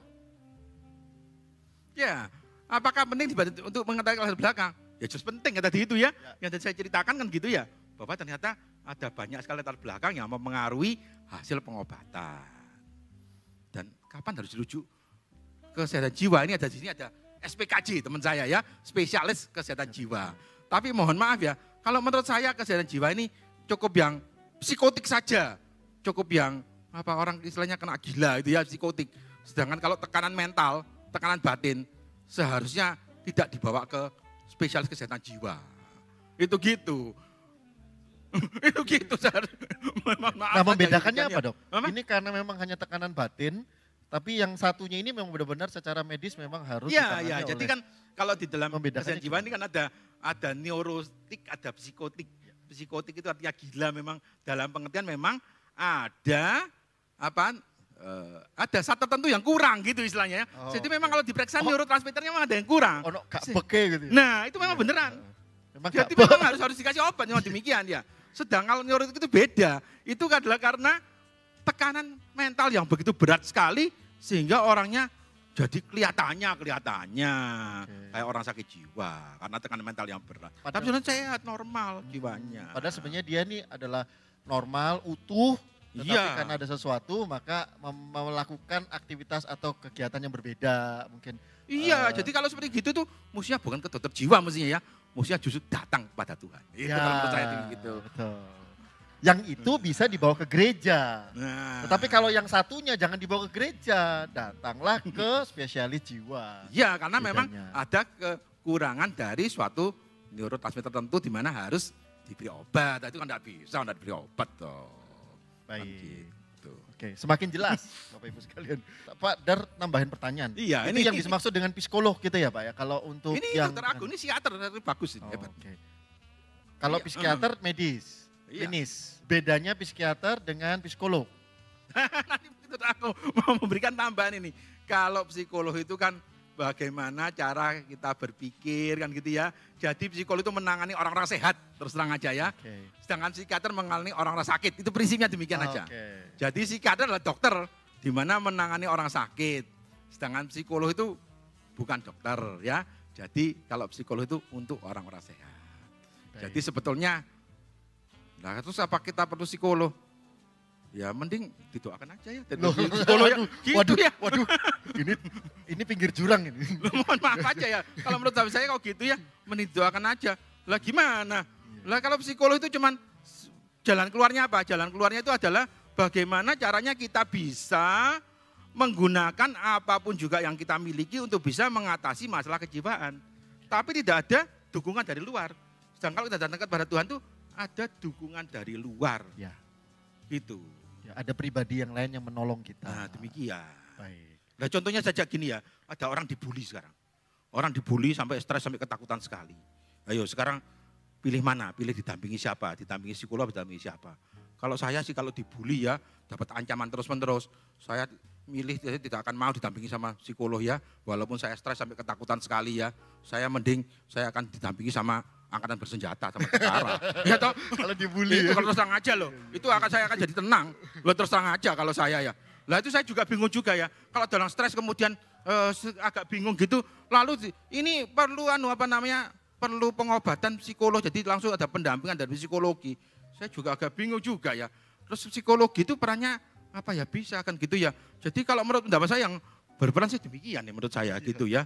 Speaker 2: Ya, apakah penting untuk mengetahui latar belakang? Ya jelas penting ya tadi itu ya. Yang tadi saya ceritakan kan gitu ya, bahwa ternyata ada banyak sekali latar belakang yang mempengaruhi hasil pengobatan. Dan kapan harus dirujuk ke kesehatan jiwa? Ini ada di sini ada SPKJ teman saya ya, spesialis kesehatan jiwa. Tapi mohon maaf ya, kalau menurut saya kesehatan jiwa ini cukup yang psikotik saja. Cukup yang orang istilahnya kena gila itu ya, psikotik. Sedangkan kalau tekanan mental, tekanan batin seharusnya tidak dibawa ke spesialis kesehatan jiwa. Itu gitu. Itu gitu.
Speaker 1: Nah, membedakannya apa, Dok? Ini karena memang hanya tekanan batin. Tapi yang satunya ini memang benar-benar secara medis memang harus
Speaker 2: ditangani oleh. Jadi kan kalau di dalam kesehatan jiwa ini kan ada neurotik, ada psikotik. Psikotik itu artinya gila memang dalam pengertian memang ada ada zat tertentu yang kurang gitu istilahnya ya. Jadi memang kalau diperiksa neurotransmitternya memang ada yang kurang.
Speaker 1: Gak peke gitu.
Speaker 2: Nah, itu memang beneran. Jadi memang harus dikasih obat memang demikian ya. Sedang kalau neurotik itu beda. Itu adalah karena tekanan mental yang begitu berat sekali sehingga orangnya jadi kelihatannya kayak orang sakit jiwa karena tekanan mental yang berat. Tapi sebenarnya sehat, normal jiwanya.
Speaker 1: Padahal sebenarnya dia ini adalah normal, utuh, tetapi karena ada sesuatu maka melakukan aktivitas atau kegiatan yang berbeda mungkin.
Speaker 2: Iya, jadi kalau seperti gitu tuh mestinya bukan ke dokter jiwa mestinya ya, mestinya justru datang kepada Tuhan. Itu kalau menurut saya gitu.
Speaker 1: Betul. Yang itu bisa dibawa ke gereja. Nah. Tetapi kalau yang satunya jangan dibawa ke gereja, datanglah ke spesialis jiwa.
Speaker 2: Ya, karena memang ada kekurangan dari suatu neurotransmitter tertentu di mana harus diberi obat. Itu kan tidak diberi obat toh.
Speaker 1: Baik. Gitu. Oke, semakin jelas Bapak Ibu sekalian. Pak Dar nambahin pertanyaan.
Speaker 2: Iya,
Speaker 1: ini yang dimaksud dengan psikolog gitu ya Pak ya. Kalau untuk
Speaker 2: ini
Speaker 1: yang
Speaker 2: dokter Agung, ini psikiater bagus ini, hebat.
Speaker 1: Okay. Kalau psikiater medis. Klinis. Bedanya psikiater dengan psikolog.
Speaker 2: Nanti aku mau memberikan tambahan ini. Kalau psikolog itu kan bagaimana cara kita berpikir kan gitu ya. Jadi psikolog itu menangani orang-orang sehat terus terang aja ya. Okay. Sedangkan psikiater menangani orang-orang sakit. Itu prinsipnya demikian aja. Jadi psikiater adalah dokter di mana menangani orang sakit. Sedangkan psikolog itu bukan dokter ya. Jadi kalau psikolog itu untuk orang-orang sehat. Okay. Jadi sebetulnya nah terus apa kita perlu psikolog? Ya mending didoakan aja ya. Psikolog ya. Gitu ya.
Speaker 1: Waduh. Ini pinggir jurang ini.
Speaker 2: Mohon maaf aja ya. Kalau menurut saya kalau gitu ya mending didoakan aja. Lah gimana? Lah kalau psikolog itu cuman jalan keluarnya apa? Jalan keluarnya itu adalah bagaimana caranya kita bisa menggunakan apapun juga yang kita miliki untuk bisa mengatasi masalah kejiwaan. Tapi tidak ada dukungan dari luar. Sedangkan kalau kita datang kepada Tuhan tuh ada dukungan dari luar.
Speaker 1: Ya.
Speaker 2: Gitu.
Speaker 1: Ya, ada pribadi yang lain yang menolong kita.
Speaker 2: Nah demikian.
Speaker 1: Baik.
Speaker 2: Nah contohnya saja gini ya, ada orang dibully sekarang. Orang dibully sampai stres, sampai ketakutan sekali. Ayo sekarang pilih mana? Pilih didampingi siapa? Didampingi psikolog, didampingi siapa? Kalau saya sih kalau dibully ya, dapat ancaman terus-menerus. Saya milih, saya tidak akan mau didampingi sama psikolog ya. Walaupun saya stres sampai ketakutan sekali ya. Saya mending, saya akan didampingi sama angkatan bersenjata sama tentara. Ya toh?
Speaker 1: Kalau dibully
Speaker 2: itu kalau terus terang aja loh. Itu saya akan jadi tenang. Lo terus terang aja kalau saya ya. Lah itu saya juga bingung juga ya. Kalau dalam stres kemudian agak bingung gitu. Lalu ini perlu perlu pengobatan psikolog. Jadi langsung ada pendampingan dari psikologi. Saya juga agak bingung juga ya. Terus psikologi itu perannya apa ya bisa kan gitu ya. Jadi kalau menurut pendapat saya yang berperan sih demikian ya menurut saya gitu ya.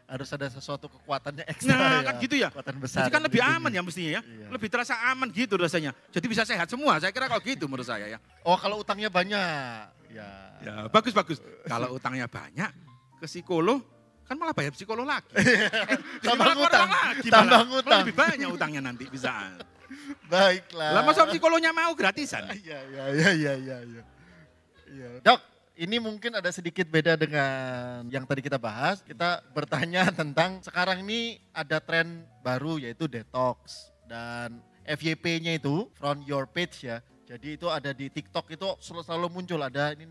Speaker 1: Harus ada sesuatu kekuatannya ekstra.
Speaker 2: Nah kan gitu ya.
Speaker 1: Kekuatan besar.
Speaker 2: Jadi kan lebih aman ya mestinya ya. Iya. Lebih terasa aman gitu rasanya. Jadi bisa sehat semua. Saya kira kalau gitu menurut saya ya.
Speaker 1: Oh kalau utangnya banyak.
Speaker 2: Ya bagus. Kalau utangnya banyak ke psikolog kan malah bayar psikolog lagi.
Speaker 1: Tambah utang. Tambah utang.
Speaker 2: Lebih banyak utangnya nanti bisa.
Speaker 1: Baiklah.
Speaker 2: Lah masa psikolognya mau gratisan?
Speaker 1: Iya, iya, iya, iya, iya. Iya. Dok, ini mungkin ada sedikit beda dengan yang tadi kita bahas. Kita bertanya tentang sekarang ini ada tren baru yaitu detox. Dan FYP-nya itu, from your page ya. Jadi itu ada di TikTok itu selalu muncul ada ini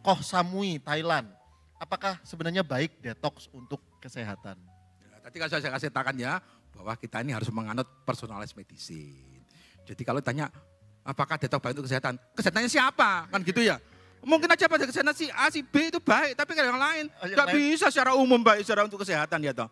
Speaker 1: Koh Samui Thailand. Apakah sebenarnya baik detox untuk kesehatan?
Speaker 2: Ya, tadi kan saya kasih takan ya bahwa kita ini harus menganut personalized medicine. Jadi kalau tanya apakah detox baik untuk kesehatan? Kesehatannya siapa? Kan gitu ya. Mungkin aja pada kesehatan si A, si B itu baik, tapi kalau yang lain nggak bisa secara umum baik secara untuk kesehatan ya toh.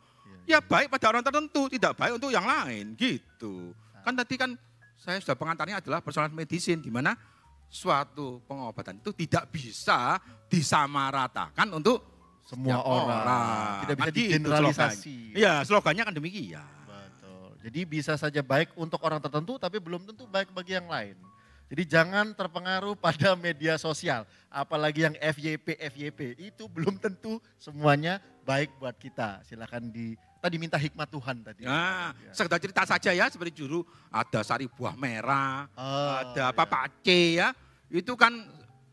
Speaker 2: Ya baik pada orang tertentu, tidak baik untuk yang lain gitu. Kan tadi kan saya sudah pengantarnya adalah personalized medicine di mana suatu pengobatan itu tidak bisa disamaratakan untuk
Speaker 1: Semua orang. Tidak bisa
Speaker 2: Kan gitu
Speaker 1: digeneralisasi.
Speaker 2: Iya, slogannya kan demikian.
Speaker 1: Betul. Jadi bisa saja baik untuk orang tertentu tapi belum tentu baik bagi yang lain. Jadi jangan terpengaruh pada media sosial. Apalagi yang FYP itu belum tentu semuanya baik buat kita. Silakan tadi minta hikmat Tuhan tadi.
Speaker 2: Nah,
Speaker 1: Ya.
Speaker 2: sekedar cerita saja ya seperti juru ada sari buah merah, ada apa
Speaker 1: ya.
Speaker 2: pace ya. Itu kan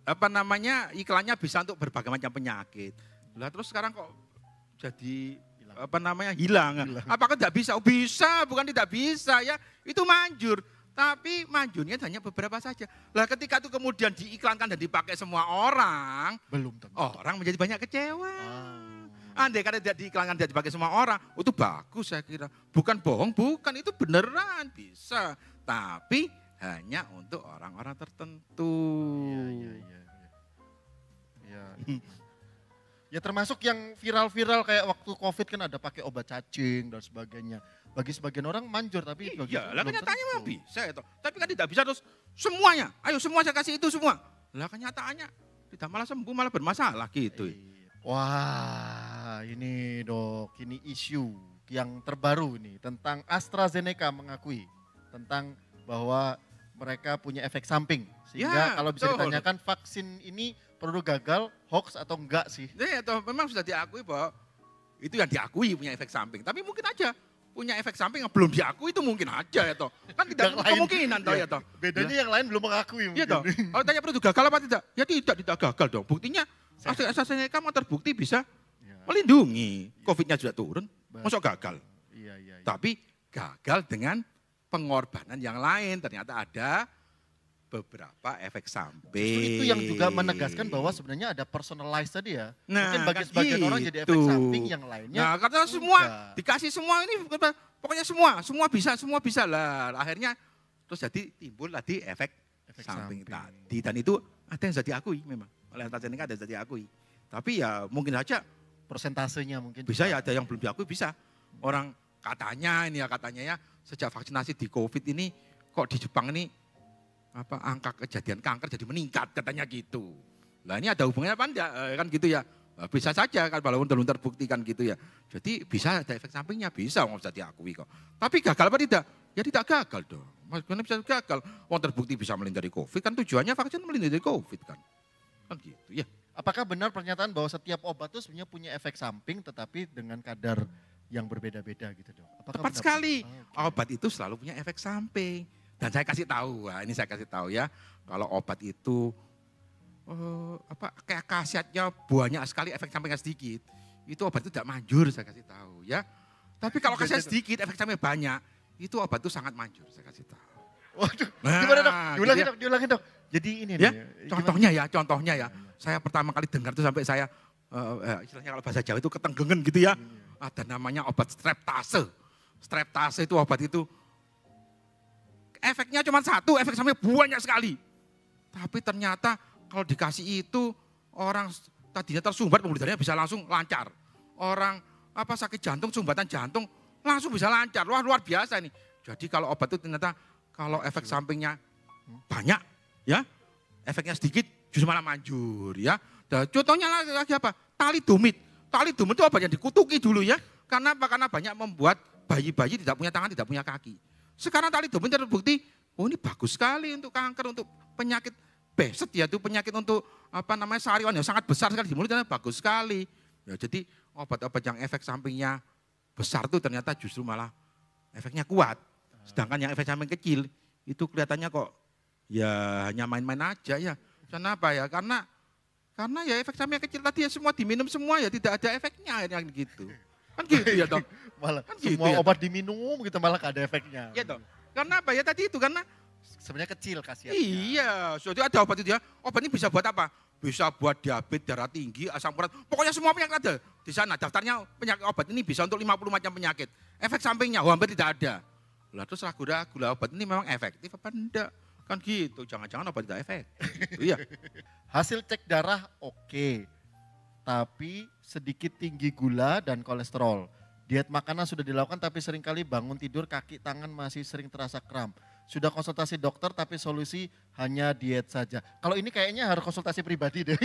Speaker 2: apa namanya iklannya bisa untuk berbagai macam penyakit. Lah terus sekarang kok jadi apa namanya hilang. Apakah tidak bisa? Oh, bisa, bukan tidak bisa ya. Itu manjur. Tapi manjurnya hanya beberapa saja. Lah ketika itu kemudian diiklankan dan dipakai semua orang,
Speaker 1: Belum tentu.
Speaker 2: orang menjadi banyak kecewa.
Speaker 1: Ah.
Speaker 2: Andai kata tidak diiklankan, tidak dipakai semua orang, itu bagus saya kira. Bukan bohong, bukan, itu beneran bisa. Tapi hanya untuk orang-orang tertentu.
Speaker 1: Iya. Ya. Ya termasuk yang viral-viral kayak waktu COVID kan ada pakai obat cacing dan sebagainya. Bagi sebagian orang manjur tapi bagi
Speaker 2: Iya, lah
Speaker 1: belum
Speaker 2: kenyataannya
Speaker 1: tentu.
Speaker 2: memang bisa ya toh. Tapi kan tidak bisa terus semuanya. Ayo semua saya kasih itu semua. Lah kenyataannya tidak malah sembuh, malah bermasalah gitu.
Speaker 1: Wah, ini Dok, ini isu yang terbaru nih tentang AstraZeneca mengakui tentang bahwa mereka punya efek samping. Sehingga
Speaker 2: Ya,
Speaker 1: kalau bisa
Speaker 2: betul.
Speaker 1: ditanyakan vaksin ini perlu gagal, hoax atau enggak sih?
Speaker 2: Ya toh memang sudah diakui bahwa itu yang diakui punya efek samping. Tapi mungkin aja punya efek samping yang belum diakui itu mungkin aja ya toh. Kan tidak
Speaker 1: Yang lain,
Speaker 2: kemungkinan toh ya toh.
Speaker 1: Bedanya yang lain belum mengakui
Speaker 2: Iya
Speaker 1: mungkin.
Speaker 2: toh. Kalau tanya perlu gagal apa tidak? Ya tidak gagal dong. Buktinya AstraZeneca mau terbukti bisa
Speaker 1: Ya,
Speaker 2: melindungi. COVID-nya juga turun. Masuk gagal.
Speaker 1: iya.
Speaker 2: Tapi gagal dengan pengorbanan yang lain. Ternyata ada beberapa efek samping.
Speaker 1: Justru itu yang juga menegaskan bahwa sebenarnya ada personalized tadi ya.
Speaker 2: Nah,
Speaker 1: Mungkin bagi
Speaker 2: kan
Speaker 1: sebagian orang jadi efek
Speaker 2: gitu.
Speaker 1: samping, yang lainnya
Speaker 2: Nah, karena semua
Speaker 1: enggak.
Speaker 2: dikasih semua ini pokoknya semua bisa lah. Akhirnya terus jadi timbul tadi efek samping tadi, dan itu ada yang sudah diakui memang oleh AstraZeneca, ada yang sudah diakui. Tapi ya mungkin saja
Speaker 1: Persentasenya mungkin
Speaker 2: bisa ya ada yang belum diakui bisa. Orang katanya ya sejak vaksinasi di COVID ini kok di Jepang ini apa angka kejadian kanker jadi meningkat katanya gitu. Lah ini ada hubungannya apa enggak? Kan gitu ya. Nah, bisa saja kan walaupun belum terbukti kan gitu ya. Jadi bisa ada efek sampingnya, bisa nggak bisa diakui kok. Tapi gagal apa tidak? Ya tidak gagal dong. Maksudnya bisa gagal. Wong terbukti bisa melindungi COVID kan tujuannya vaksin melindungi COVID kan. Kan gitu ya.
Speaker 1: Apakah benar pernyataan bahwa setiap obat itu sebenarnya punya efek samping tetapi dengan kadar yang berbeda-beda gitu dong? Apakah
Speaker 2: Tepat
Speaker 1: benar?
Speaker 2: sekali.
Speaker 1: Ah, oke.
Speaker 2: Obat itu selalu punya efek samping. Dan saya kasih tahu, ini saya kasih tahu ya. Kalau obat itu kayak khasiatnya banyak sekali, efek sampingnya sedikit. Itu obat itu tidak manjur, saya kasih tahu ya. Tapi kalau khasiat sedikit, efek sampingnya banyak, itu obat itu sangat manjur, saya kasih tahu.
Speaker 1: Waduh,
Speaker 2: Nah,
Speaker 1: gimana dok?
Speaker 2: gitu ya.
Speaker 1: Diulangin dok. Jadi ini
Speaker 2: Ya,
Speaker 1: nih.
Speaker 2: contohnya ya. Saya pertama kali dengar itu sampai saya, istilahnya kalau bahasa Jawa itu ketenggengen gitu ya. Ada namanya obat streptase. Streptase itu obat itu efeknya cuma satu, efek sampingnya banyak sekali. Tapi ternyata kalau dikasih itu orang tadinya tersumbat pembuluh darahnya bisa langsung lancar. Orang sakit jantung, sumbatan jantung langsung bisa lancar. Luar biasa ini. Jadi kalau obat itu ternyata kalau efek sampingnya banyak ya, efeknya sedikit justru malah manjur ya. Dan contohnya lagi apa? Thalidomid. Thalidomid itu obat yang dikutuki dulu ya. Karena apa? Karena banyak membuat bayi-bayi tidak punya tangan, tidak punya kaki. Sekarang thalidomid terbukti, oh ini bagus sekali untuk kanker, untuk penyakit beset ya, itu penyakit untuk sariawan yang sangat besar sekali di mulut, bagus sekali. Ya, jadi obat-obat yang efek sampingnya besar itu ternyata justru malah efeknya kuat. Sedangkan yang efek samping kecil itu kelihatannya kok ya hanya main-main aja ya. Kenapa ya? Karena ya efek samping kecil tadi ya semua diminum semua ya tidak ada efeknya akhirnya gitu. Kan gitu ya toh.
Speaker 1: Malah
Speaker 2: Kan
Speaker 1: semua
Speaker 2: gitu ya,
Speaker 1: obat diminum gitu malah gak ada efeknya.
Speaker 2: Ya toh. Karena apa ya tadi itu karena
Speaker 1: Sebenarnya kecil khasiatnya.
Speaker 2: iya, sudah ada obat itu ya. Obat ini bisa buat apa? Bisa buat diabetes, darah tinggi, asam urat. Pokoknya semua penyakit ada. Di sana daftarnya penyakit obat ini bisa untuk 50 macam penyakit. Efek sampingnya hampir tidak ada. Lah terus ragu-ragu lah obat ini memang efektif apa enggak? Kan gitu, jangan-jangan obat tidak efektif. Gitu, iya.
Speaker 1: Hasil cek darah oke, tapi sedikit tinggi gula dan kolesterol. Diet makanan sudah dilakukan tapi seringkali bangun tidur kaki tangan masih sering terasa kram. Sudah konsultasi dokter tapi solusi hanya diet saja. Kalau ini kayaknya harus konsultasi pribadi deh.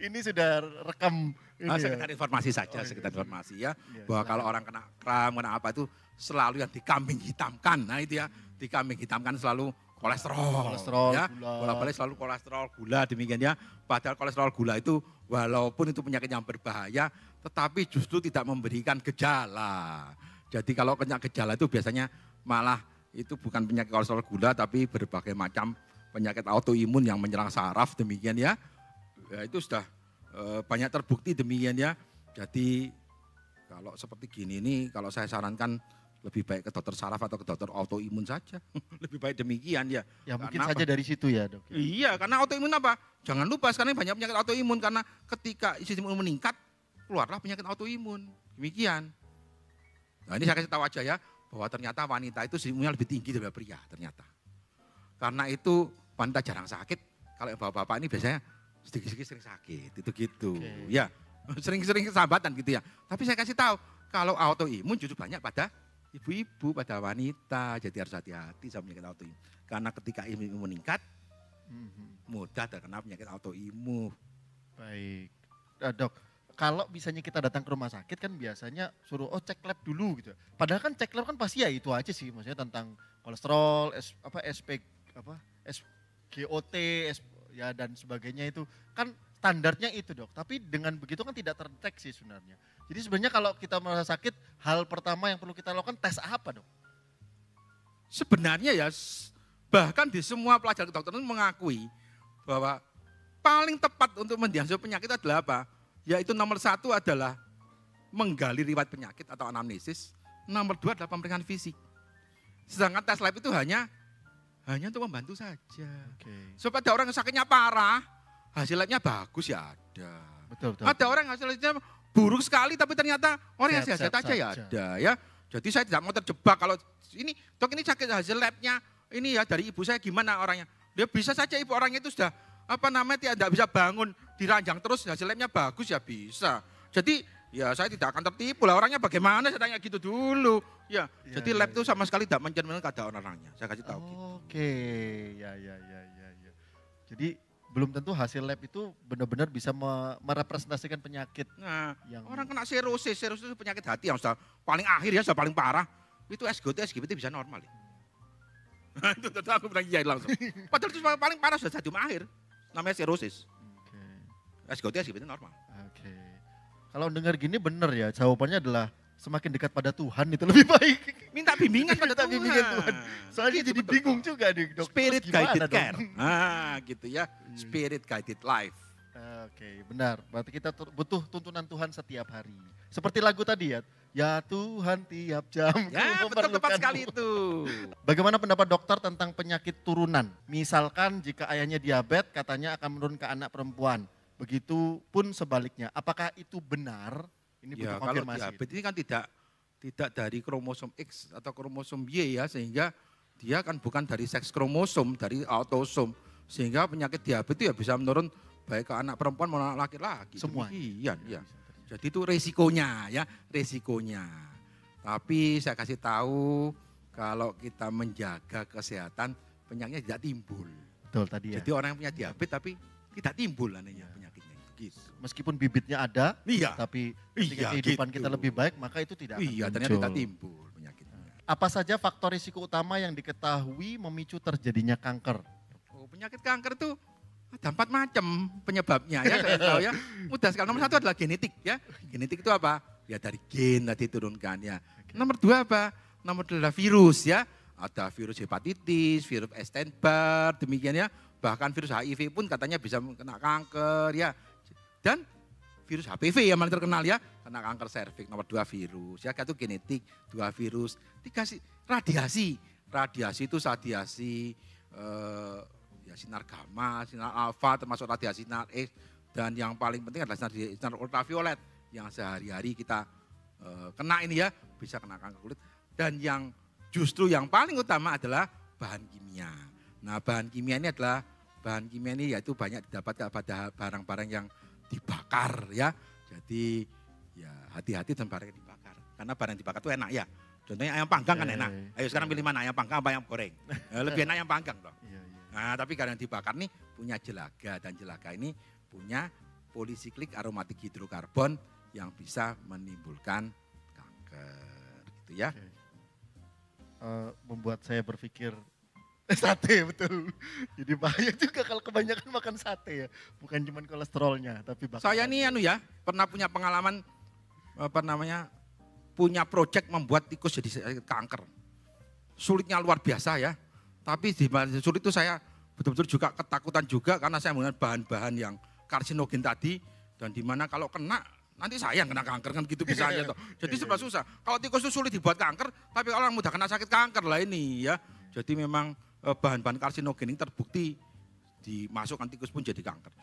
Speaker 1: ini sudah rekam. Ini
Speaker 2: Sekedar informasi saja, sekedar informasi ya.
Speaker 1: Iya,
Speaker 2: Bahwa kalau orang kena kram, kena apa itu selalu yang dikambing hitamkan. Nah itu ya, dikambing hitamkan selalu kolesterol ya.
Speaker 1: gula.
Speaker 2: Bola-balik selalu kolesterol, gula demikian ya. Padahal kolesterol gula itu walaupun itu penyakit yang berbahaya, tetapi justru tidak memberikan gejala. Jadi kalau kena gejala itu biasanya malah itu bukan penyakit kolesterol gula tapi berbagai macam penyakit autoimun yang menyerang saraf demikian ya. Ya itu sudah banyak terbukti demikian ya. Jadi kalau seperti gini nih kalau saya sarankan lebih baik ke dokter saraf atau ke dokter autoimun saja. Lebih baik demikian ya.
Speaker 1: Ya mungkin
Speaker 2: Karena
Speaker 1: saja
Speaker 2: apa?
Speaker 1: dari situ ya dok. Ya.
Speaker 2: Iya karena autoimun apa? Jangan lupa sekarang banyak penyakit autoimun karena ketika sistem imun meningkat keluarlah penyakit autoimun. Demikian. Nah ini saya kasih tahu aja ya bahwa ternyata wanita itu sistem imunnya lebih tinggi daripada pria ternyata. Karena itu wanita jarang sakit. Kalau bapak-bapak ini biasanya sedikit-sedikit sering sakit. Itu gitu.
Speaker 1: Oke.
Speaker 2: Ya sering-sering kesambatan gitu ya. Tapi saya kasih tahu kalau autoimun justru banyak pada ibu-ibu, pada wanita. Jadi harus hati-hati sama penyakit autoimun. Karena ketika imun meningkat mudah terkena penyakit autoimun.
Speaker 1: Baik. Dok, kalau misalnya kita datang ke rumah sakit kan biasanya suruh cek lab dulu gitu. Padahal kan cek lab kan pasti ya itu aja sih, maksudnya tentang kolesterol, SGOT, ya dan sebagainya itu kan standarnya itu dok. Tapi dengan begitu kan tidak terdeteksi sebenarnya. Jadi sebenarnya kalau kita merasa sakit, hal pertama yang perlu kita lakukan tes apa dok?
Speaker 2: Sebenarnya ya bahkan di semua pelajar kedokteran mengakui bahwa paling tepat untuk mendiagnosis penyakit adalah apa? Yaitu nomor 1 adalah menggali riwayat penyakit atau anamnesis. Nomor 2 adalah pemeriksaan fisik. Sedangkan tes lab itu hanya untuk membantu saja.
Speaker 1: Oke.
Speaker 2: Supaya ada orang yang sakitnya parah, hasil labnya bagus ya ada.
Speaker 1: Betul.
Speaker 2: Ada orang yang hasilnya buruk sekali tapi ternyata orang yang sehat-sehat aja ya
Speaker 1: saja.
Speaker 2: ada ya. Jadi saya tidak mau terjebak kalau ini dok ini sakit hasil labnya ini ya dari ibu saya gimana orangnya. Dia bisa saja ibu orangnya itu sudah tidak bisa bangun diranjang terus hasil labnya bagus ya bisa. Jadi ya saya tidak akan tertipu lah orangnya bagaimana saya tanya gitu dulu. Ya, jadi lab itu sama sekali tidak mencerminkan keadaan orangnya. Saya kasih tahu gitu.
Speaker 1: Oke, ya. Jadi belum tentu hasil lab itu benar-benar bisa merepresentasikan penyakit.
Speaker 2: Nah,
Speaker 1: yang
Speaker 2: orang kena serosis itu penyakit hati yang sudah paling akhir ya, sudah paling parah. Itu SGOT, SGPT bisa normal ya. Nah, itu aku bilang iya langsung. Padahal itu paling parah sudah stadium akhir. Namanya serosis.
Speaker 1: Oke.
Speaker 2: SGOT, SGPT normal.
Speaker 1: Oke. Kalau dengar gini benar ya, jawabannya adalah semakin dekat pada Tuhan itu lebih baik.
Speaker 2: Minta bimbingan pada
Speaker 1: Minta
Speaker 2: Tuhan.
Speaker 1: bimbingan Tuhan. Soalnya
Speaker 2: Gitu,
Speaker 1: jadi
Speaker 2: betul.
Speaker 1: bingung juga nih dok.
Speaker 2: Spirit
Speaker 1: Terus gimana,
Speaker 2: guided
Speaker 1: dong?
Speaker 2: care. Nah gitu ya, spirit guided life.
Speaker 1: Oke, benar. Berarti kita butuh tuntunan Tuhan setiap hari. Seperti lagu tadi ya. Ya Tuhan tiap jam.
Speaker 2: Ya
Speaker 1: ku
Speaker 2: betul tepat
Speaker 1: memerlukanmu.
Speaker 2: sekali itu.
Speaker 1: Bagaimana pendapat dokter tentang penyakit turunan? Misalkan jika ayahnya diabetes katanya akan menurun ke anak perempuan. Begitupun sebaliknya. Apakah itu benar? Ini butuh
Speaker 2: Ya kalau
Speaker 1: konfirmasi.
Speaker 2: diabetes ini kan tidak dari kromosom X atau kromosom Y ya, sehingga dia kan bukan dari seks kromosom, dari autosom. Sehingga penyakit diabetes itu ya bisa menurun baik ke anak perempuan maupun anak laki-laki.
Speaker 1: Semua.
Speaker 2: Demikian, ya. Jadi itu resikonya ya, resikonya. Tapi saya kasih tahu kalau kita menjaga kesehatan penyakitnya tidak timbul.
Speaker 1: Betul tadi ya.
Speaker 2: Jadi orang yang punya diabetes tapi tidak timbul anehnya penyakitnya. Gitu.
Speaker 1: Meskipun bibitnya ada,
Speaker 2: Iya.
Speaker 1: tapi ketika
Speaker 2: Iya,
Speaker 1: kehidupan
Speaker 2: gitu.
Speaker 1: kita lebih baik, maka itu tidak akan
Speaker 2: Iya, ternyata
Speaker 1: muncul.
Speaker 2: tidak timbul penyakitnya.
Speaker 1: Apa saja faktor risiko utama yang diketahui memicu terjadinya kanker?
Speaker 2: Oh, penyakit kanker itu ada 4 macam penyebabnya ya, saya tahu ya. Mudah sekali. Nomor 1 adalah genetik ya. Genetik itu apa? Ya dari gen tadi diturunkan ya. Nomor 2 apa? Nomor 2 adalah virus ya. ada virus hepatitis, virus Epstein-Barr, demikian ya. Bahkan virus HIV pun katanya bisa kena kanker ya. Dan virus HPV yang paling terkenal ya, kena kanker serviks, nomor 2 virus, ya itu genetik, 2 virus, 3 radiasi. Radiasi itu radiasi ya sinar gamma, sinar alfa, termasuk radiasi sinar X, dan yang paling penting adalah sinar ultraviolet yang sehari-hari kita kena ini ya, bisa kena kanker kulit. Dan yang justru yang paling utama adalah bahan kimia. Nah bahan kimia ini adalah, bahan kimia ini yaitu banyak didapat pada barang-barang yang dibakar ya. Jadi ya hati-hati dengan barang yang dibakar. Karena barang yang dibakar itu enak ya. Contohnya ayam panggang kan enak. Ayo sekarang pilih mana, ayam panggang apa ayam goreng? Lebih enak ayam panggang dong. Nah tapi kalau yang dibakar nih punya jelaga, dan jelaga ini punya polisiklik aromatik hidrokarbon yang bisa menimbulkan kanker gitu ya.
Speaker 1: Membuat saya berpikir sate betul. Jadi bahaya juga kalau kebanyakan makan sate ya. Bukan cuma kolesterolnya tapi
Speaker 2: Saya nih ya pernah punya pengalaman punya proyek membuat tikus jadi kanker. Sulitnya luar biasa ya. Tapi di sulit itu saya betul-betul juga ketakutan juga karena saya menggunakan bahan-bahan yang karsinogen tadi, dan di mana kalau kena nanti saya yang kena kanker kan gitu bisa aja toh. Jadi serba susah. Kalau tikus itu sulit dibuat kanker, tapi orang mudah kena sakit kanker lah ini ya. Jadi memang bahan-bahan karsinogen ini terbukti dimasukkan tikus pun jadi kanker.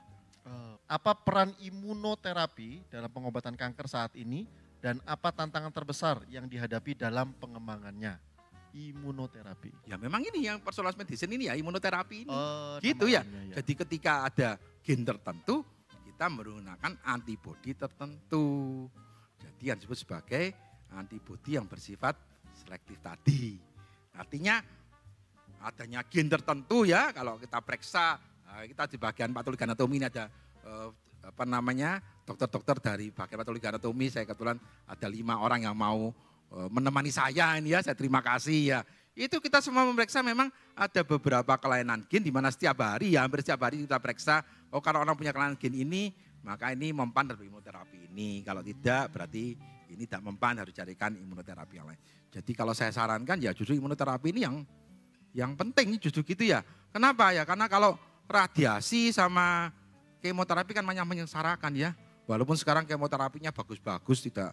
Speaker 1: Apa peran imunoterapi dalam pengobatan kanker saat ini, dan apa tantangan terbesar yang dihadapi dalam pengembangannya? Imunoterapi.
Speaker 2: Ya memang ini yang personalized medicine ini ya, imunoterapi ini. Gitu ya.
Speaker 1: Ya.
Speaker 2: Jadi ketika ada gen tertentu, kita menggunakan antibodi tertentu. Jadi yang disebut sebagai antibodi yang bersifat selektif tadi. Artinya adanya gen tertentu ya, kalau kita periksa, kita di bagian patologi anatomi ini ada dokter-dokter dari bagian patologi anatomi, saya kebetulan ada 5 orang yang mau menemani saya ini ya, saya terima kasih ya. Itu kita semua memeriksa, memang ada beberapa kelainan gen di mana setiap hari ya, hampir setiap hari kita periksa, oh kalau orang punya kelainan gen ini, maka ini mempan dari imunoterapi ini. Kalau tidak berarti ini tidak mempan, harus carikan imunoterapi yang lain. Jadi kalau saya sarankan ya justru imunoterapi ini yang penting justru gitu ya. Kenapa ya? Karena kalau radiasi sama kemoterapi kan banyak menyengsarakan ya. Walaupun sekarang kemoterapinya bagus-bagus, tidak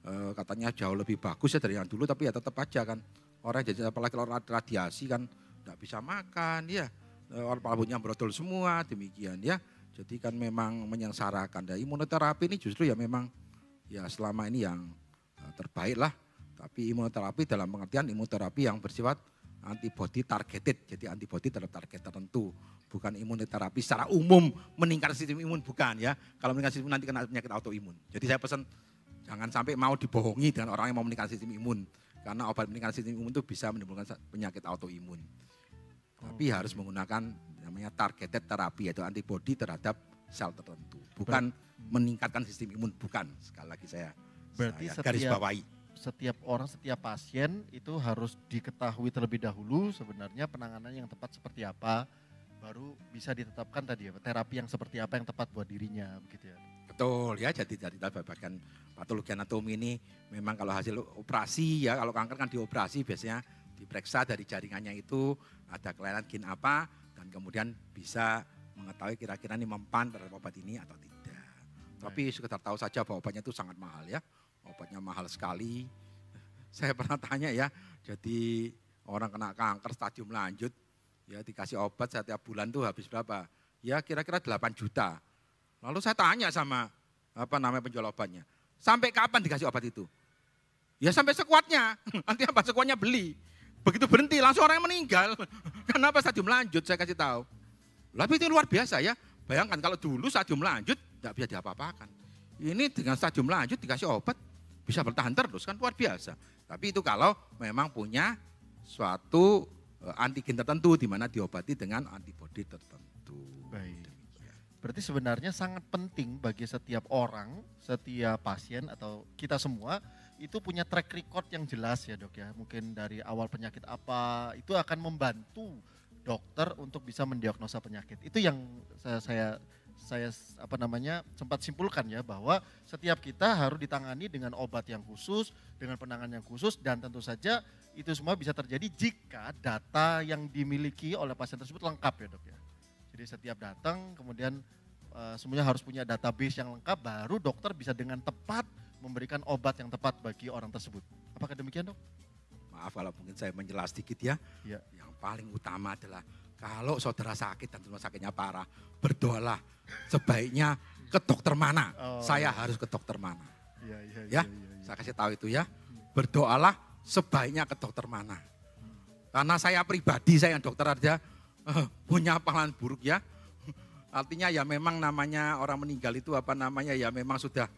Speaker 2: katanya jauh lebih bagus ya dari yang dulu, tapi ya tetap aja kan orang jadi apalagi kalau radiasi kan tidak bisa makan ya, orang rambutnya brodol semua demikian ya. Jadi kan memang menyengsarakan. Dan imunoterapi ini justru ya memang ya selama ini yang terbaik lah. Tapi imunoterapi dalam pengertian imunoterapi yang bersifat antibody targeted, jadi antibody terhadap target tertentu. Bukan imunoterapi secara umum meningkatkan sistem imun, bukan ya. Kalau meningkatkan sistem imun nanti kena penyakit autoimun. Jadi saya pesan jangan sampai mau dibohongi dengan orang yang mau meningkatkan sistem imun. Karena obat meningkatkan sistem imun itu bisa menimbulkan penyakit autoimun. Tapi harus menggunakan namanya targeted terapi, yaitu antibody terhadap sel tertentu. Bukan meningkatkan sistem imun, bukan. Sekali lagi saya garis bawahi.
Speaker 1: Setiap orang, setiap pasien itu harus diketahui terlebih dahulu sebenarnya penanganan yang tepat seperti apa. Baru bisa ditetapkan tadi ya, terapi yang seperti apa yang tepat buat dirinya begitu ya.
Speaker 2: Betul ya, jadi dari bagian patologi anatomi ini memang kalau hasil operasi ya, kalau kanker kan dioperasi biasanya diperiksa dari jaringannya itu ada kelainan gen apa, dan kemudian bisa mengetahui kira-kira ini mempan terhadap obat ini atau tidak. Tapi sekedar tahu saja bahwa obatnya itu sangat mahal ya, obatnya mahal sekali. Saya pernah tanya ya, jadi orang kena kanker stadium lanjut, ya dikasih obat setiap bulan tuh habis berapa? Ya kira-kira 8 juta. Lalu saya tanya sama penjual obatnya, sampai kapan dikasih obat itu? Ya sampai sekuatnya, nanti apa sekuatnya beli. Begitu berhenti langsung orang yang meninggal. Kenapa stadium lanjut saya kasih tahu. Tapi itu luar biasa ya, bayangkan kalau dulu stadium lanjut tidak bisa diapa-apakan. Ini dengan stadium lanjut dikasih obat bisa bertahan terus, kan luar biasa. Tapi itu kalau memang punya suatu antigen tertentu di mana diobati dengan antibodi tertentu.
Speaker 1: Baik. Berarti sebenarnya sangat penting bagi setiap orang, setiap pasien atau kita semua itu punya track record yang jelas ya dok ya. Mungkin dari awal penyakit apa itu akan membantu dokter untuk bisa mendiagnosa penyakit. Itu yang saya sempat simpulkan ya, bahwa setiap kita harus ditangani dengan obat yang khusus dengan penanganan yang khusus dan tentu saja itu semua bisa terjadi jika data yang dimiliki oleh pasien tersebut lengkap ya dok ya. Jadi setiap datang kemudian semuanya harus punya database yang lengkap baru dokter bisa dengan tepat memberikan obat yang tepat bagi orang tersebut. Apakah demikian dok?
Speaker 2: Maaf kalau mungkin saya menjelas sedikit ya.
Speaker 1: Ya.
Speaker 2: Yang paling utama adalah kalau saudara sakit dan rumah sakitnya parah, berdoalah sebaiknya ke dokter mana. Saya harus ke dokter mana. Ya, saya kasih tahu itu ya. Berdoalah sebaiknya ke dokter mana. Karena saya pribadi, saya yang dokter aja punya pengalaman buruk ya. Artinya ya memang namanya orang meninggal itu apa namanya ya memang sudah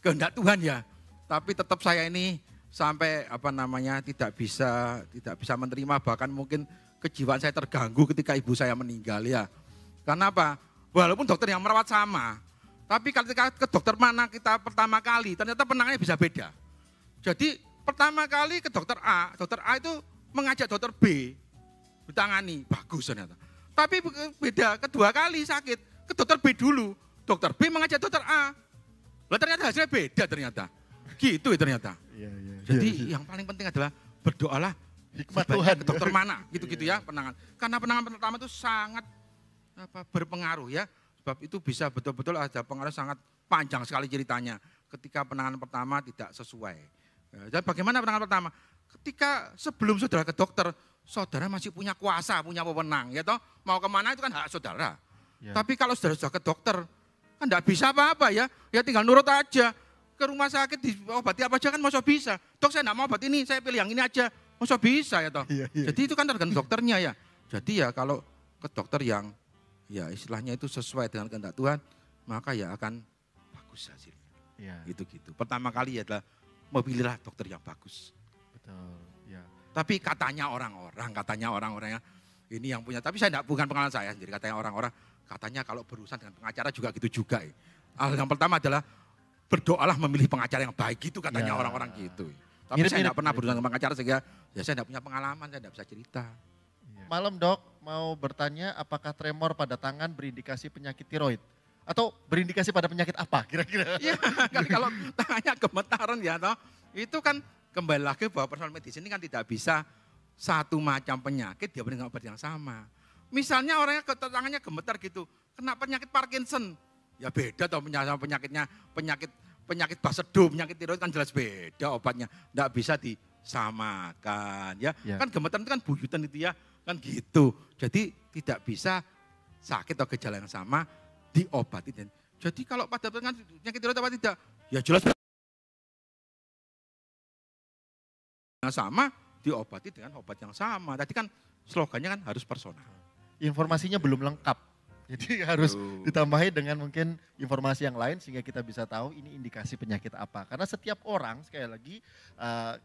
Speaker 2: kehendak Tuhan ya. Tapi tetap saya ini sampai apa namanya tidak bisa menerima, bahkan mungkin kejiwaan saya terganggu ketika ibu saya meninggal ya. Karena apa? Walaupun dokter yang merawat sama, tapi ketika ke dokter mana kita pertama kali ternyata penanganannya bisa beda. Jadi pertama kali ke dokter A itu mengajak dokter B ditangani, bagus ternyata. Tapi beda kedua kali sakit ke dokter B dulu, dokter B mengajak dokter A. Lah ternyata hasilnya beda ternyata. Gitu ya ternyata. Jadi yang paling penting adalah berdoalah hikmat Tuhan ke dokter mana, gitu-gitu ya penanganan. Karena penanganan pertama itu sangat berpengaruh ya. Sebab itu bisa betul-betul ada pengaruh sangat panjang sekali ceritanya. Ketika penanganan pertama tidak sesuai. Dan bagaimana penanganan pertama? Ketika sebelum saudara ke dokter, saudara masih punya kuasa, punya wewenang. Ya toh, mau kemana itu kan hak saudara. Ya. Tapi kalau saudara sudah ke dokter, kan tidak bisa apa-apa ya. Ya tinggal nurut aja. Ke rumah sakit diobati apa aja kan masa bisa. Dok saya enggak mau obat ini, saya pilih yang ini aja. Masa bisa ya toh. Iya. Jadi itu kan tergantung dokternya ya. Jadi ya kalau ke dokter yang ya istilahnya itu sesuai dengan kehendak Tuhan, maka ya akan bagus hasilnya. Iya. Gitu. Pertama kali adalah memilihlah dokter yang bagus.
Speaker 1: Betul, ya.
Speaker 2: Tapi katanya orang-orangnya ini yang punya, tapi saya bukan pengalaman saya sendiri, katanya orang-orang, katanya kalau berurusan dengan pengacara juga gitu juga. Hal yang pertama adalah berdoalah memilih pengacara yang baik, gitu katanya orang-orang gitu. Tapi saya tidak pernah berurusan dengan pengacara sehingga ya saya tidak punya pengalaman, saya tidak bisa cerita.
Speaker 1: Malam dok, mau bertanya apakah tremor pada tangan berindikasi penyakit tiroid? Atau berindikasi pada penyakit apa kira-kira?
Speaker 2: Iya, kalau tangannya gemetaran ya toh, itu kan kembali lagi bahwa personal medicine ini kan tidak bisa satu macam penyakit dia berikan obat yang sama. Misalnya orangnya tangannya gemetar gitu, kena penyakit Parkinson, ya beda toh penyakitnya, penyakit basedow, penyakit tiroid kan jelas beda obatnya, tidak bisa disamakan ya. Kan gemetar itu kan buyutan itu ya, kan gitu. Jadi tidak bisa sakit atau gejala yang sama diobati. Jadi kalau pada penyakit tiroid apa tidak, ya jelas sama diobati dengan obat yang sama. Tadi kan slogannya kan harus personal.
Speaker 1: Informasinya belum lengkap. Jadi harus ditambahi dengan mungkin informasi yang lain sehingga kita bisa tahu ini indikasi penyakit apa. Karena setiap orang, sekali lagi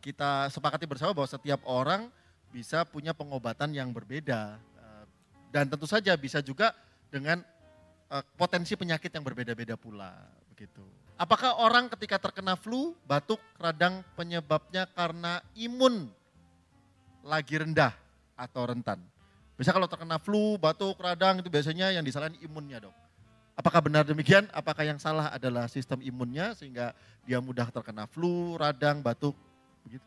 Speaker 1: kita sepakati bersama bahwa setiap orang bisa punya pengobatan yang berbeda. Dan tentu saja bisa juga dengan potensi penyakit yang berbeda-beda pula. Begitu. Apakah orang ketika terkena flu, batuk, radang penyebabnya karena imun lagi rendah atau rentan? Biasanya kalau terkena flu, batuk, radang itu biasanya yang disalahin imunnya dok. Apakah benar demikian? Apakah yang salah adalah sistem imunnya sehingga dia mudah terkena flu, radang, batuk? Begitu?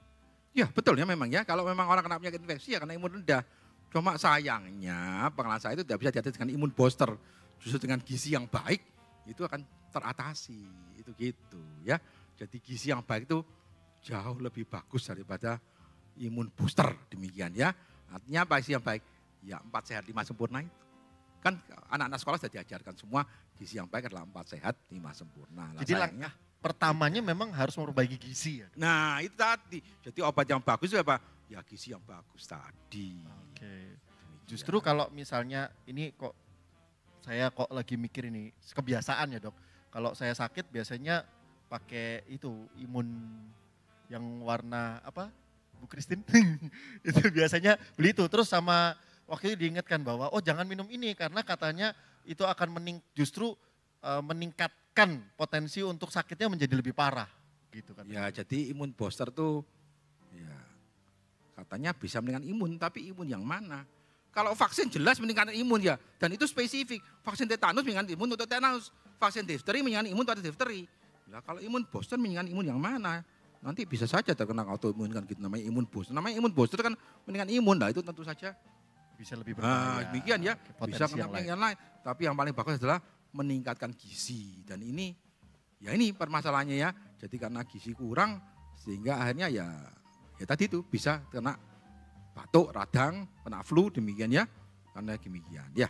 Speaker 2: Ya betul ya memang ya. Kalau memang orang kena penyakit infeksi ya karena imun rendah. Cuma sayangnya pengalaman saya itu tidak bisa diatasi dengan imun booster. Justru dengan gizi yang baik itu akan teratasi. Itu gitu ya. Jadi gizi yang baik itu jauh lebih bagus daripada imun booster demikian ya. Artinya apa gizi yang baik? Ya 4 sehat 5 sempurna itu. Kan anak-anak sekolah sudah diajarkan semua gizi yang baik adalah 4 sehat 5 sempurna.
Speaker 1: Jadi langkah pertamanya memang harus memperbaiki gizi ya?
Speaker 2: Nah itu tadi. Jadi obat yang bagus itu apa? Ya gizi yang bagus tadi.
Speaker 1: Oke. Justru kalau misalnya ini kok saya kok lagi mikir ini kebiasaan ya dok. Kalau saya sakit biasanya pakai itu imun yang warna apa? Bu Christine. Itu biasanya beli itu terus sama waktu itu diingatkan bahwa oh jangan minum ini karena katanya itu akan justru meningkatkan potensi untuk sakitnya menjadi lebih parah gitu kan.
Speaker 2: Ya jadi imun booster tuh ya katanya bisa meningkatkan imun tapi imun yang mana? Kalau vaksin jelas meningkatkan imun ya dan itu spesifik. Vaksin tetanus meningkatkan imun untuk tetanus, vaksin difteri meningkatkan imun untuk difteri. Nah, kalau imun booster meningkatkan imun yang mana? nanti bisa saja terkena autoimun kan gitu, namanya imun booster. Namanya imun booster kan meningkatkan imun, nah itu tentu saja
Speaker 1: Bisa lebih berbahaya.
Speaker 2: demikian ya,
Speaker 1: Oke,
Speaker 2: bisa
Speaker 1: potensi
Speaker 2: kena
Speaker 1: yang
Speaker 2: penyakit
Speaker 1: lain.
Speaker 2: yang lain. Tapi yang paling bagus adalah meningkatkan gizi. Dan ini, ya ini permasalahannya ya. Jadi karena gizi kurang, sehingga akhirnya ya tadi itu bisa kena batuk, radang, kena flu, demikian ya. Karena demikian ya.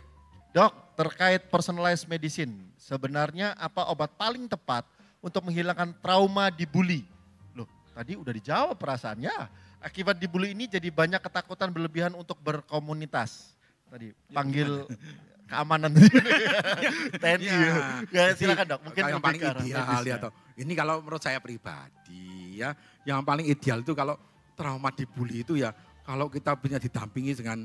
Speaker 1: Dok, terkait personalized medicine, sebenarnya apa obat paling tepat untuk menghilangkan trauma dibully? Loh, tadi udah dijawab perasaannya. Akibat dibully ini jadi banyak ketakutan berlebihan untuk berkomunitas. Tadi panggil keamanan TNI. Ya, silakan dok, mungkin
Speaker 2: yang
Speaker 1: lebih
Speaker 2: paling
Speaker 1: ke arah
Speaker 2: ideal
Speaker 1: medisnya.
Speaker 2: ya toh. Ini kalau menurut saya pribadi ya, yang paling ideal itu kalau trauma dibully itu ya, kalau kita punya didampingi dengan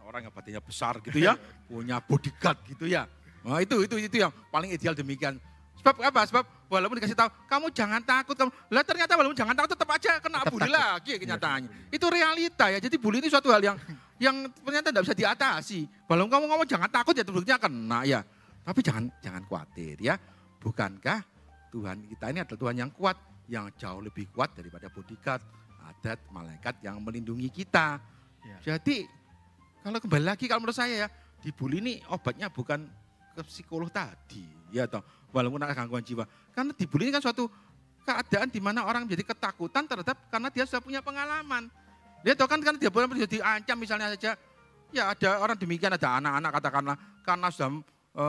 Speaker 2: orang yang badannya besar gitu ya, punya bodyguard gitu ya. Nah, itu yang paling ideal demikian. Sebab apa? Sebab walaupun dikasih tahu, kamu jangan takut, lah ternyata walaupun jangan takut tetap aja kena
Speaker 1: Tetap
Speaker 2: bully
Speaker 1: takut.
Speaker 2: lagi kenyataannya. Itu realita ya. Jadi bully itu suatu hal yang ternyata tidak bisa diatasi. Walaupun kamu ngomong jangan takut ya tentunya kena ya. Tapi jangan khawatir ya. Bukankah Tuhan kita ini adalah Tuhan yang kuat, yang jauh lebih kuat daripada bodyguard, adat, malaikat yang melindungi kita.
Speaker 1: Ya.
Speaker 2: Jadi kalau kembali lagi kalau menurut saya ya, dibully ini obatnya bukan ke psikolog tadi, ya toh, walaupun ada gangguan jiwa. Karena dibully ini kan suatu keadaan di mana orang menjadi ketakutan terhadap karena dia sudah punya pengalaman. Dia tahu kan dia boleh diancam misalnya saja, ya ada orang demikian, ada anak-anak katakanlah karena sudah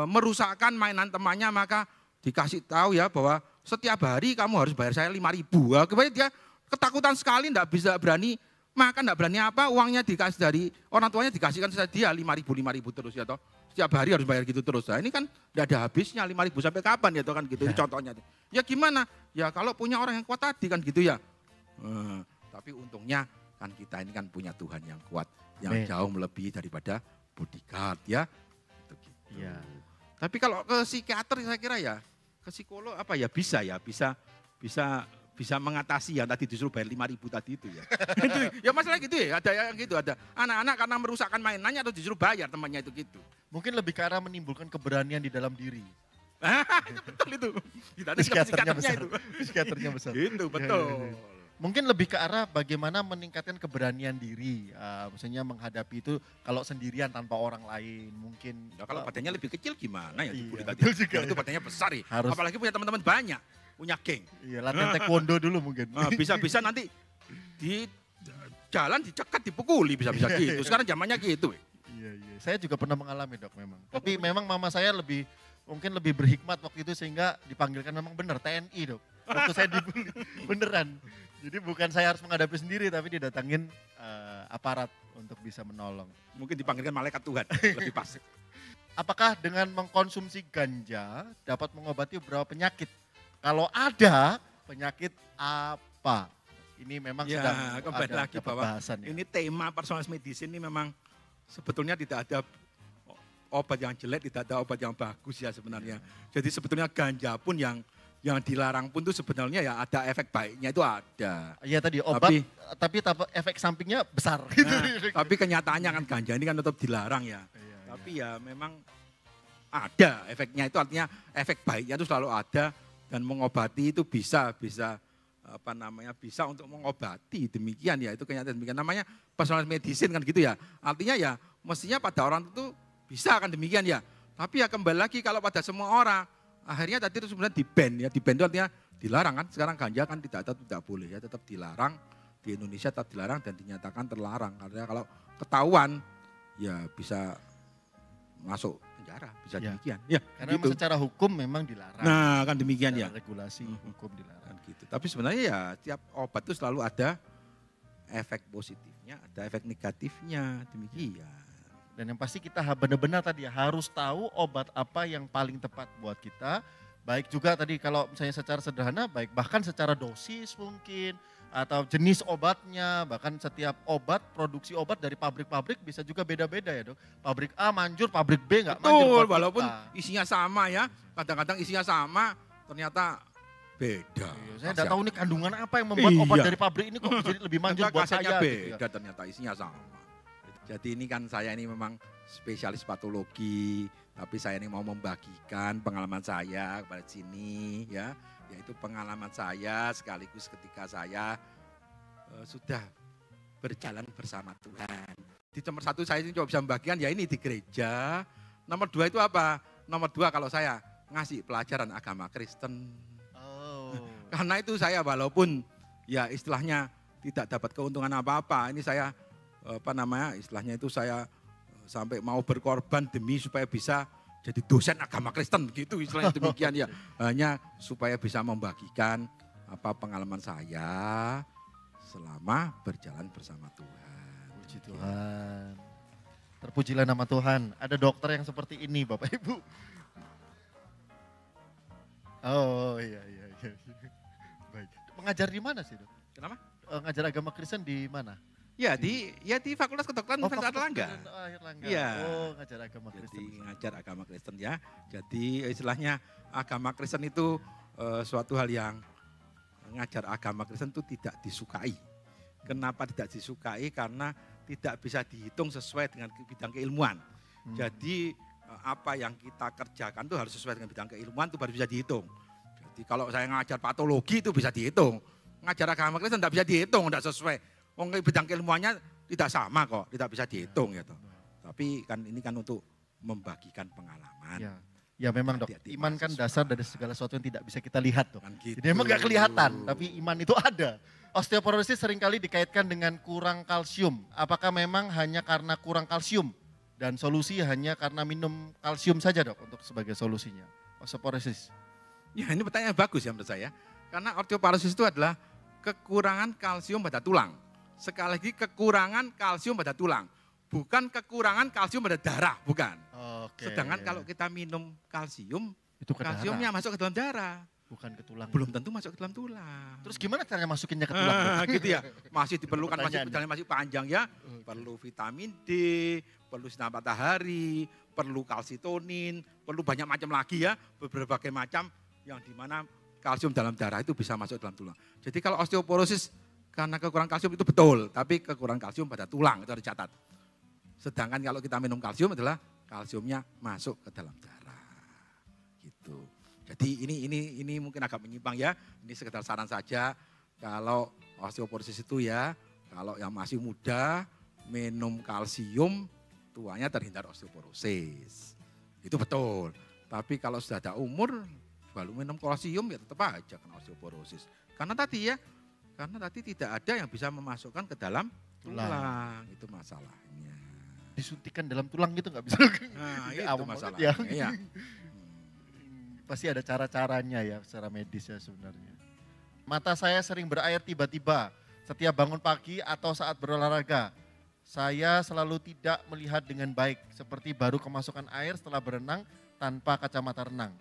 Speaker 2: merusakkan mainan temannya maka dikasih tahu ya bahwa setiap hari kamu harus bayar saya 5.000. Kemudian dia ketakutan sekali, tidak bisa berani makan, tidak berani apa, uangnya dikasih dari orang tuanya dikasihkan saja dia 5.000 terus ya toh. Setiap hari harus bayar gitu terus. Nah, ini kan tidak ada habisnya 5.000 sampai kapan ya toh kan gitu. Ini contohnya. Ya gimana? Ya kalau punya orang yang kuat tadi kan gitu ya. Tapi untungnya kan kita ini kan punya Tuhan yang kuat, yang jauh melebihi daripada bodyguard ya. Gitu.
Speaker 1: Iya.
Speaker 2: Tapi kalau ke psikiater saya kira ya, ke psikolog apa ya bisa mengatasi yang tadi disuruh bayar 5.000 tadi itu ya. Itu, ya masalah gitu ya, ada yang gitu, ada anak-anak karena merusakkan mainannya atau disuruh bayar temannya itu gitu.
Speaker 1: Mungkin lebih ke arah menimbulkan keberanian di dalam diri.
Speaker 2: Itu betul itu. Kita ada
Speaker 1: Psikiaternya besar.
Speaker 2: itu.
Speaker 1: Psikiaternya besar.
Speaker 2: Gitu,
Speaker 1: Ya,
Speaker 2: betul.
Speaker 1: ya, ya. Mungkin lebih ke arah bagaimana meningkatkan keberanian diri. Maksudnya menghadapi itu kalau sendirian tanpa orang lain. Mungkin
Speaker 2: Ya, kalau badannya lebih kecil gimana ya dibully
Speaker 1: Iya,
Speaker 2: tadi.
Speaker 1: betul juga
Speaker 2: Ya, itu
Speaker 1: ya.
Speaker 2: badannya besar ya.
Speaker 1: Harus-
Speaker 2: Apalagi punya teman-teman banyak, punya geng.
Speaker 1: Iya, latihan taekwondo dulu mungkin.
Speaker 2: Bisa-bisa nanti di jalan dicekat, dipukuli, bisa-bisa gitu. Sekarang zamannya gitu.
Speaker 1: Iya, iya. Saya juga pernah mengalami dok memang. Tapi memang mama saya mungkin lebih berhikmat waktu itu sehingga dipanggilkan memang benar TNI dok. Waktu saya dibully, beneran. Jadi bukan saya harus menghadapi sendiri tapi didatangin aparat untuk bisa menolong.
Speaker 2: Mungkin dipanggilkan malaikat Tuhan, lebih pas.
Speaker 1: Apakah dengan mengkonsumsi ganja dapat mengobati beberapa penyakit? Kalau ada, penyakit apa? Ini memang
Speaker 2: Ya,
Speaker 1: sedang
Speaker 2: kembali
Speaker 1: ada
Speaker 2: lagi
Speaker 1: dapat
Speaker 2: bahwa
Speaker 1: bahasan ya.
Speaker 2: ini tema personal medicine ini memang sebetulnya tidak ada obat yang jelek, tidak ada obat yang bagus ya sebenarnya. Jadi sebetulnya ganja pun yang dilarang pun itu sebenarnya ya ada efek baiknya itu ada.
Speaker 1: Iya tadi obat,
Speaker 2: Tapi-
Speaker 1: tapi efek sampingnya besar.
Speaker 2: Nah, tapi kenyataannya kan ganja ini kan tetap dilarang ya. Tapi ya memang ada efeknya, itu artinya efek baiknya itu selalu ada dan mengobati itu bisa untuk mengobati, demikian ya, itu kenyataan demikian. Namanya personal medicine kan gitu ya. Artinya ya mestinya pada orang itu bisa kan demikian ya. Tapi ya kembali lagi kalau pada semua orang akhirnya tadi itu sebenarnya di-ban ya. Di-ban itu artinya dilarang kan. Sekarang ganja kan tidak boleh ya, tetap dilarang. Di Indonesia tetap dilarang dan dinyatakan terlarang. Karena kalau ketahuan ya bisa masuk penjara, bisa
Speaker 1: Ya.
Speaker 2: demikian. Ya,
Speaker 1: Karena
Speaker 2: gitu.
Speaker 1: memang secara hukum memang dilarang.
Speaker 2: Nah, kan demikian ya.
Speaker 1: Secara regulasi hukum dilarang.
Speaker 2: Kan gitu. Tapi sebenarnya ya tiap obat itu selalu ada efek positifnya, ada efek negatifnya, demikian.
Speaker 1: Dan yang pasti kita benar-benar tadi harus tahu obat apa yang paling tepat buat kita. Baik juga tadi kalau misalnya secara sederhana, baik bahkan secara dosis mungkin, atau jenis obatnya, bahkan setiap obat, produksi obat dari pabrik-pabrik bisa juga beda-beda ya dok. Pabrik A manjur, pabrik B nggak manjur.
Speaker 2: Betul,
Speaker 1: buat
Speaker 2: walaupun
Speaker 1: kita.
Speaker 2: isinya sama ya, kadang-kadang isinya sama, ternyata beda.
Speaker 1: Iya, saya tidak tahu nih kandungan apa yang membuat obat
Speaker 2: Iya.
Speaker 1: dari pabrik ini kok jadi lebih manjur buat
Speaker 2: Khasiatnya
Speaker 1: saya.
Speaker 2: beda
Speaker 1: Gitu ya.
Speaker 2: ternyata isinya sama. Jadi ini kan saya ini memang spesialis patologi, tapi saya ini mau membagikan pengalaman saya kepada sini ya. yaitu pengalaman saya sekaligus ketika saya sudah berjalan bersama Tuhan. Di nomor 1 saya ini coba bisa membagikan ya ini di gereja. Nomor 2 itu apa? Nomor 2 kalau saya ngasih pelajaran agama Kristen.
Speaker 1: Oh.
Speaker 2: Karena itu saya walaupun ya istilahnya tidak dapat keuntungan apa-apa. Ini saya istilahnya itu saya sampai mau berkorban demi supaya bisa jadi dosen agama Kristen gitu istilahnya demikian ya. Hanya supaya bisa membagikan pengalaman saya selama berjalan bersama Tuhan.
Speaker 1: Puji Tuhan. Terpujilah nama Tuhan. Ada dokter yang seperti ini Bapak Ibu. Oh iya. Baik. Mengajar di mana sih dok?
Speaker 2: Kenapa?
Speaker 1: Ngajar agama Kristen di mana?
Speaker 2: Ya di Fakultas Kedokteran Universitas Airlangga.
Speaker 1: Iya. Oh ngajar agama Kristen.
Speaker 2: Jadi ngajar agama Kristen ya. Jadi istilahnya agama Kristen itu suatu hal yang ngajar agama Kristen itu tidak disukai. Kenapa tidak disukai? Karena tidak bisa dihitung sesuai dengan bidang keilmuan. Jadi apa yang kita kerjakan itu harus sesuai dengan bidang keilmuan itu baru bisa dihitung. Jadi kalau saya ngajar patologi itu bisa dihitung. Ngajar agama Kristen tidak bisa dihitung, tidak sesuai. Bidang keilmuannya tidak sama kok, tidak bisa dihitung gitu. Tapi kan ini kan untuk membagikan pengalaman.
Speaker 1: Ya memang dok, iman kan dasar dari segala sesuatu yang tidak bisa kita lihat dok.
Speaker 2: Kan gitu.
Speaker 1: Jadi memang gak kelihatan, tapi iman itu ada. Osteoporosis seringkali dikaitkan dengan kurang kalsium. Apakah memang hanya karena kurang kalsium? Dan solusi hanya karena minum kalsium saja dok untuk sebagai solusinya. Osteoporosis.
Speaker 2: Ya ini pertanyaan bagus ya menurut saya. Karena osteoporosis itu adalah kekurangan kalsium pada tulang. Sekali lagi kekurangan kalsium pada tulang. Bukan kekurangan kalsium pada darah, bukan. Sedangkan kalau kita minum kalsium, itu kalsiumnya masuk ke dalam darah.
Speaker 1: Bukan ke tulang.
Speaker 2: Belum tentu masuk ke dalam tulang.
Speaker 1: Terus gimana caranya masukinnya ke tulang?
Speaker 2: Gitu ya. Masih diperlukan, masih panjang ya. Perlu vitamin D, perlu sinar matahari, perlu kalsitonin, perlu banyak macam lagi ya. Berbagai macam yang dimana kalsium dalam darah itu bisa masuk dalam tulang. Jadi kalau osteoporosis karena kekurangan kalsium itu betul. Tapi kekurangan kalsium pada tulang itu harus dicatat. Sedangkan kalau kita minum kalsium adalah kalsiumnya masuk ke dalam darah. Gitu. Jadi ini mungkin agak menyimpang ya. Ini sekedar saran saja. Kalau osteoporosis itu ya, kalau yang masih muda minum kalsium, tuanya terhindar osteoporosis. Itu betul. Tapi kalau sudah ada umur, baru minum kalsium ya tetap aja kena osteoporosis. Karena tadi tidak ada yang bisa memasukkan ke dalam tulang. Itu masalahnya.
Speaker 1: Disuntikan dalam tulang gitu nggak bisa.
Speaker 2: Nah itu masalahnya. Ya.
Speaker 1: Pasti ada cara-caranya ya secara medis ya sebenarnya. Mata saya sering berair tiba-tiba setiap bangun pagi atau saat berolahraga. Saya selalu tidak melihat dengan baik seperti baru kemasukan air setelah berenang tanpa kacamata renang.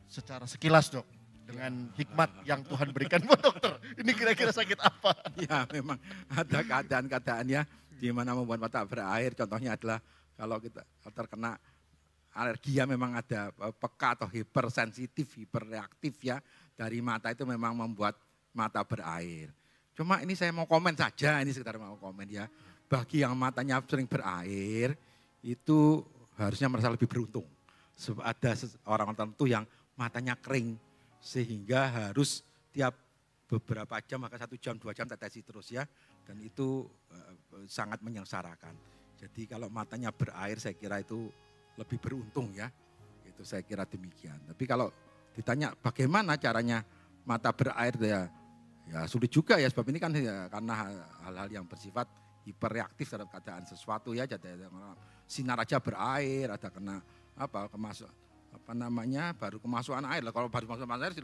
Speaker 1: Secara sekilas dok, dengan hikmat yang Tuhan berikan buat dokter. Ini kira-kira sakit apa?
Speaker 2: Ya memang ada keadaan-keadaan ya di mana membuat mata berair. Contohnya adalah kalau kita terkena alergi ya memang ada peka atau hipersensitif, hiperreaktif ya dari mata itu memang membuat mata berair. Cuma ini saya mau komen saja, ini sekitar mau komen ya. Bagi yang matanya sering berair itu harusnya merasa lebih beruntung. Sebab ada orang tertentu yang matanya kering sehingga harus tiap beberapa jam, maka 1 jam, 2 jam tetesi terus ya. Dan itu sangat menyengsarakan. Jadi kalau matanya berair saya kira itu lebih beruntung ya, itu saya kira demikian. Tapi kalau ditanya bagaimana caranya mata berair ya sulit juga ya, sebab ini kan ya, karena hal-hal yang bersifat hiperreaktif terhadap keadaan sesuatu ya. Jadi sinar aja berair, ada kena baru kemasukan air lah. Kalau baru kemasukan air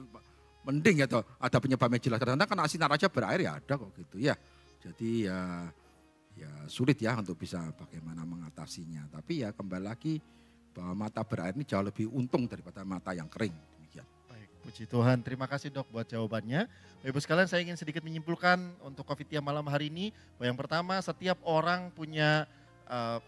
Speaker 2: mending ya, ada penyebabnya jelas. Ternyata kena sinar aja berair ya ada kok gitu ya. Jadi ya sulit ya untuk bisa bagaimana mengatasinya. Tapi ya kembali lagi bahwa mata berair ini jauh lebih untung daripada mata yang kering. Demikian.
Speaker 1: Baik, puji Tuhan. Terima kasih dok buat jawabannya. Ibu sekalian saya ingin sedikit menyimpulkan untuk COVID yang malam hari ini. Bahwa yang pertama setiap orang punya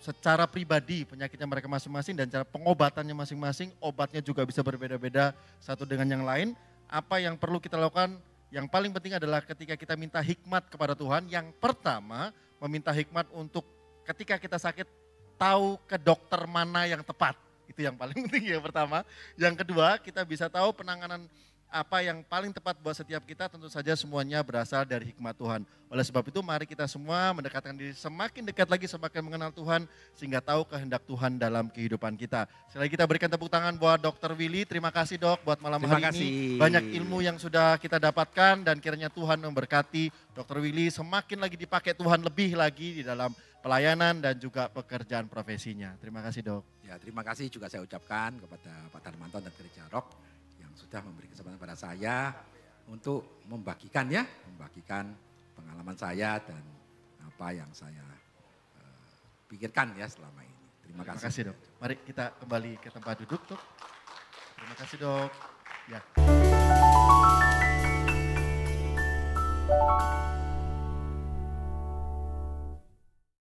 Speaker 1: secara pribadi penyakitnya mereka masing-masing dan cara pengobatannya masing-masing. Obatnya juga bisa berbeda-beda satu dengan yang lain. Apa yang perlu kita lakukan? Yang paling penting adalah ketika kita minta hikmat kepada Tuhan. Yang pertama meminta hikmat untuk ketika kita sakit tahu ke dokter mana yang tepat. Itu yang paling penting yang pertama. Yang kedua kita bisa tahu penanganan apa yang paling tepat buat setiap kita tentu saja semuanya berasal dari hikmat Tuhan. Oleh sebab itu mari kita semua mendekatkan diri semakin dekat lagi semakin mengenal Tuhan sehingga tahu kehendak Tuhan dalam kehidupan kita. Sekali lagi kita berikan tepuk tangan buat Dr. Willy. Terima kasih Dok buat malam hari ini. Banyak ilmu yang sudah kita dapatkan dan kiranya Tuhan memberkati Dr. Willy semakin lagi dipakai Tuhan lebih lagi di dalam pelayanan dan juga pekerjaan profesinya. Terima kasih Dok.
Speaker 2: Ya, terima kasih juga saya ucapkan kepada Pak Darmanto dan Gereja Rock yang sudah memberi kesempatan pada saya untuk membagikan pengalaman saya dan apa yang saya pikirkan ya selama ini. Terima kasih
Speaker 1: Dok. Mari kita kembali ke tempat duduk Dok. Terima kasih Dok. Ya.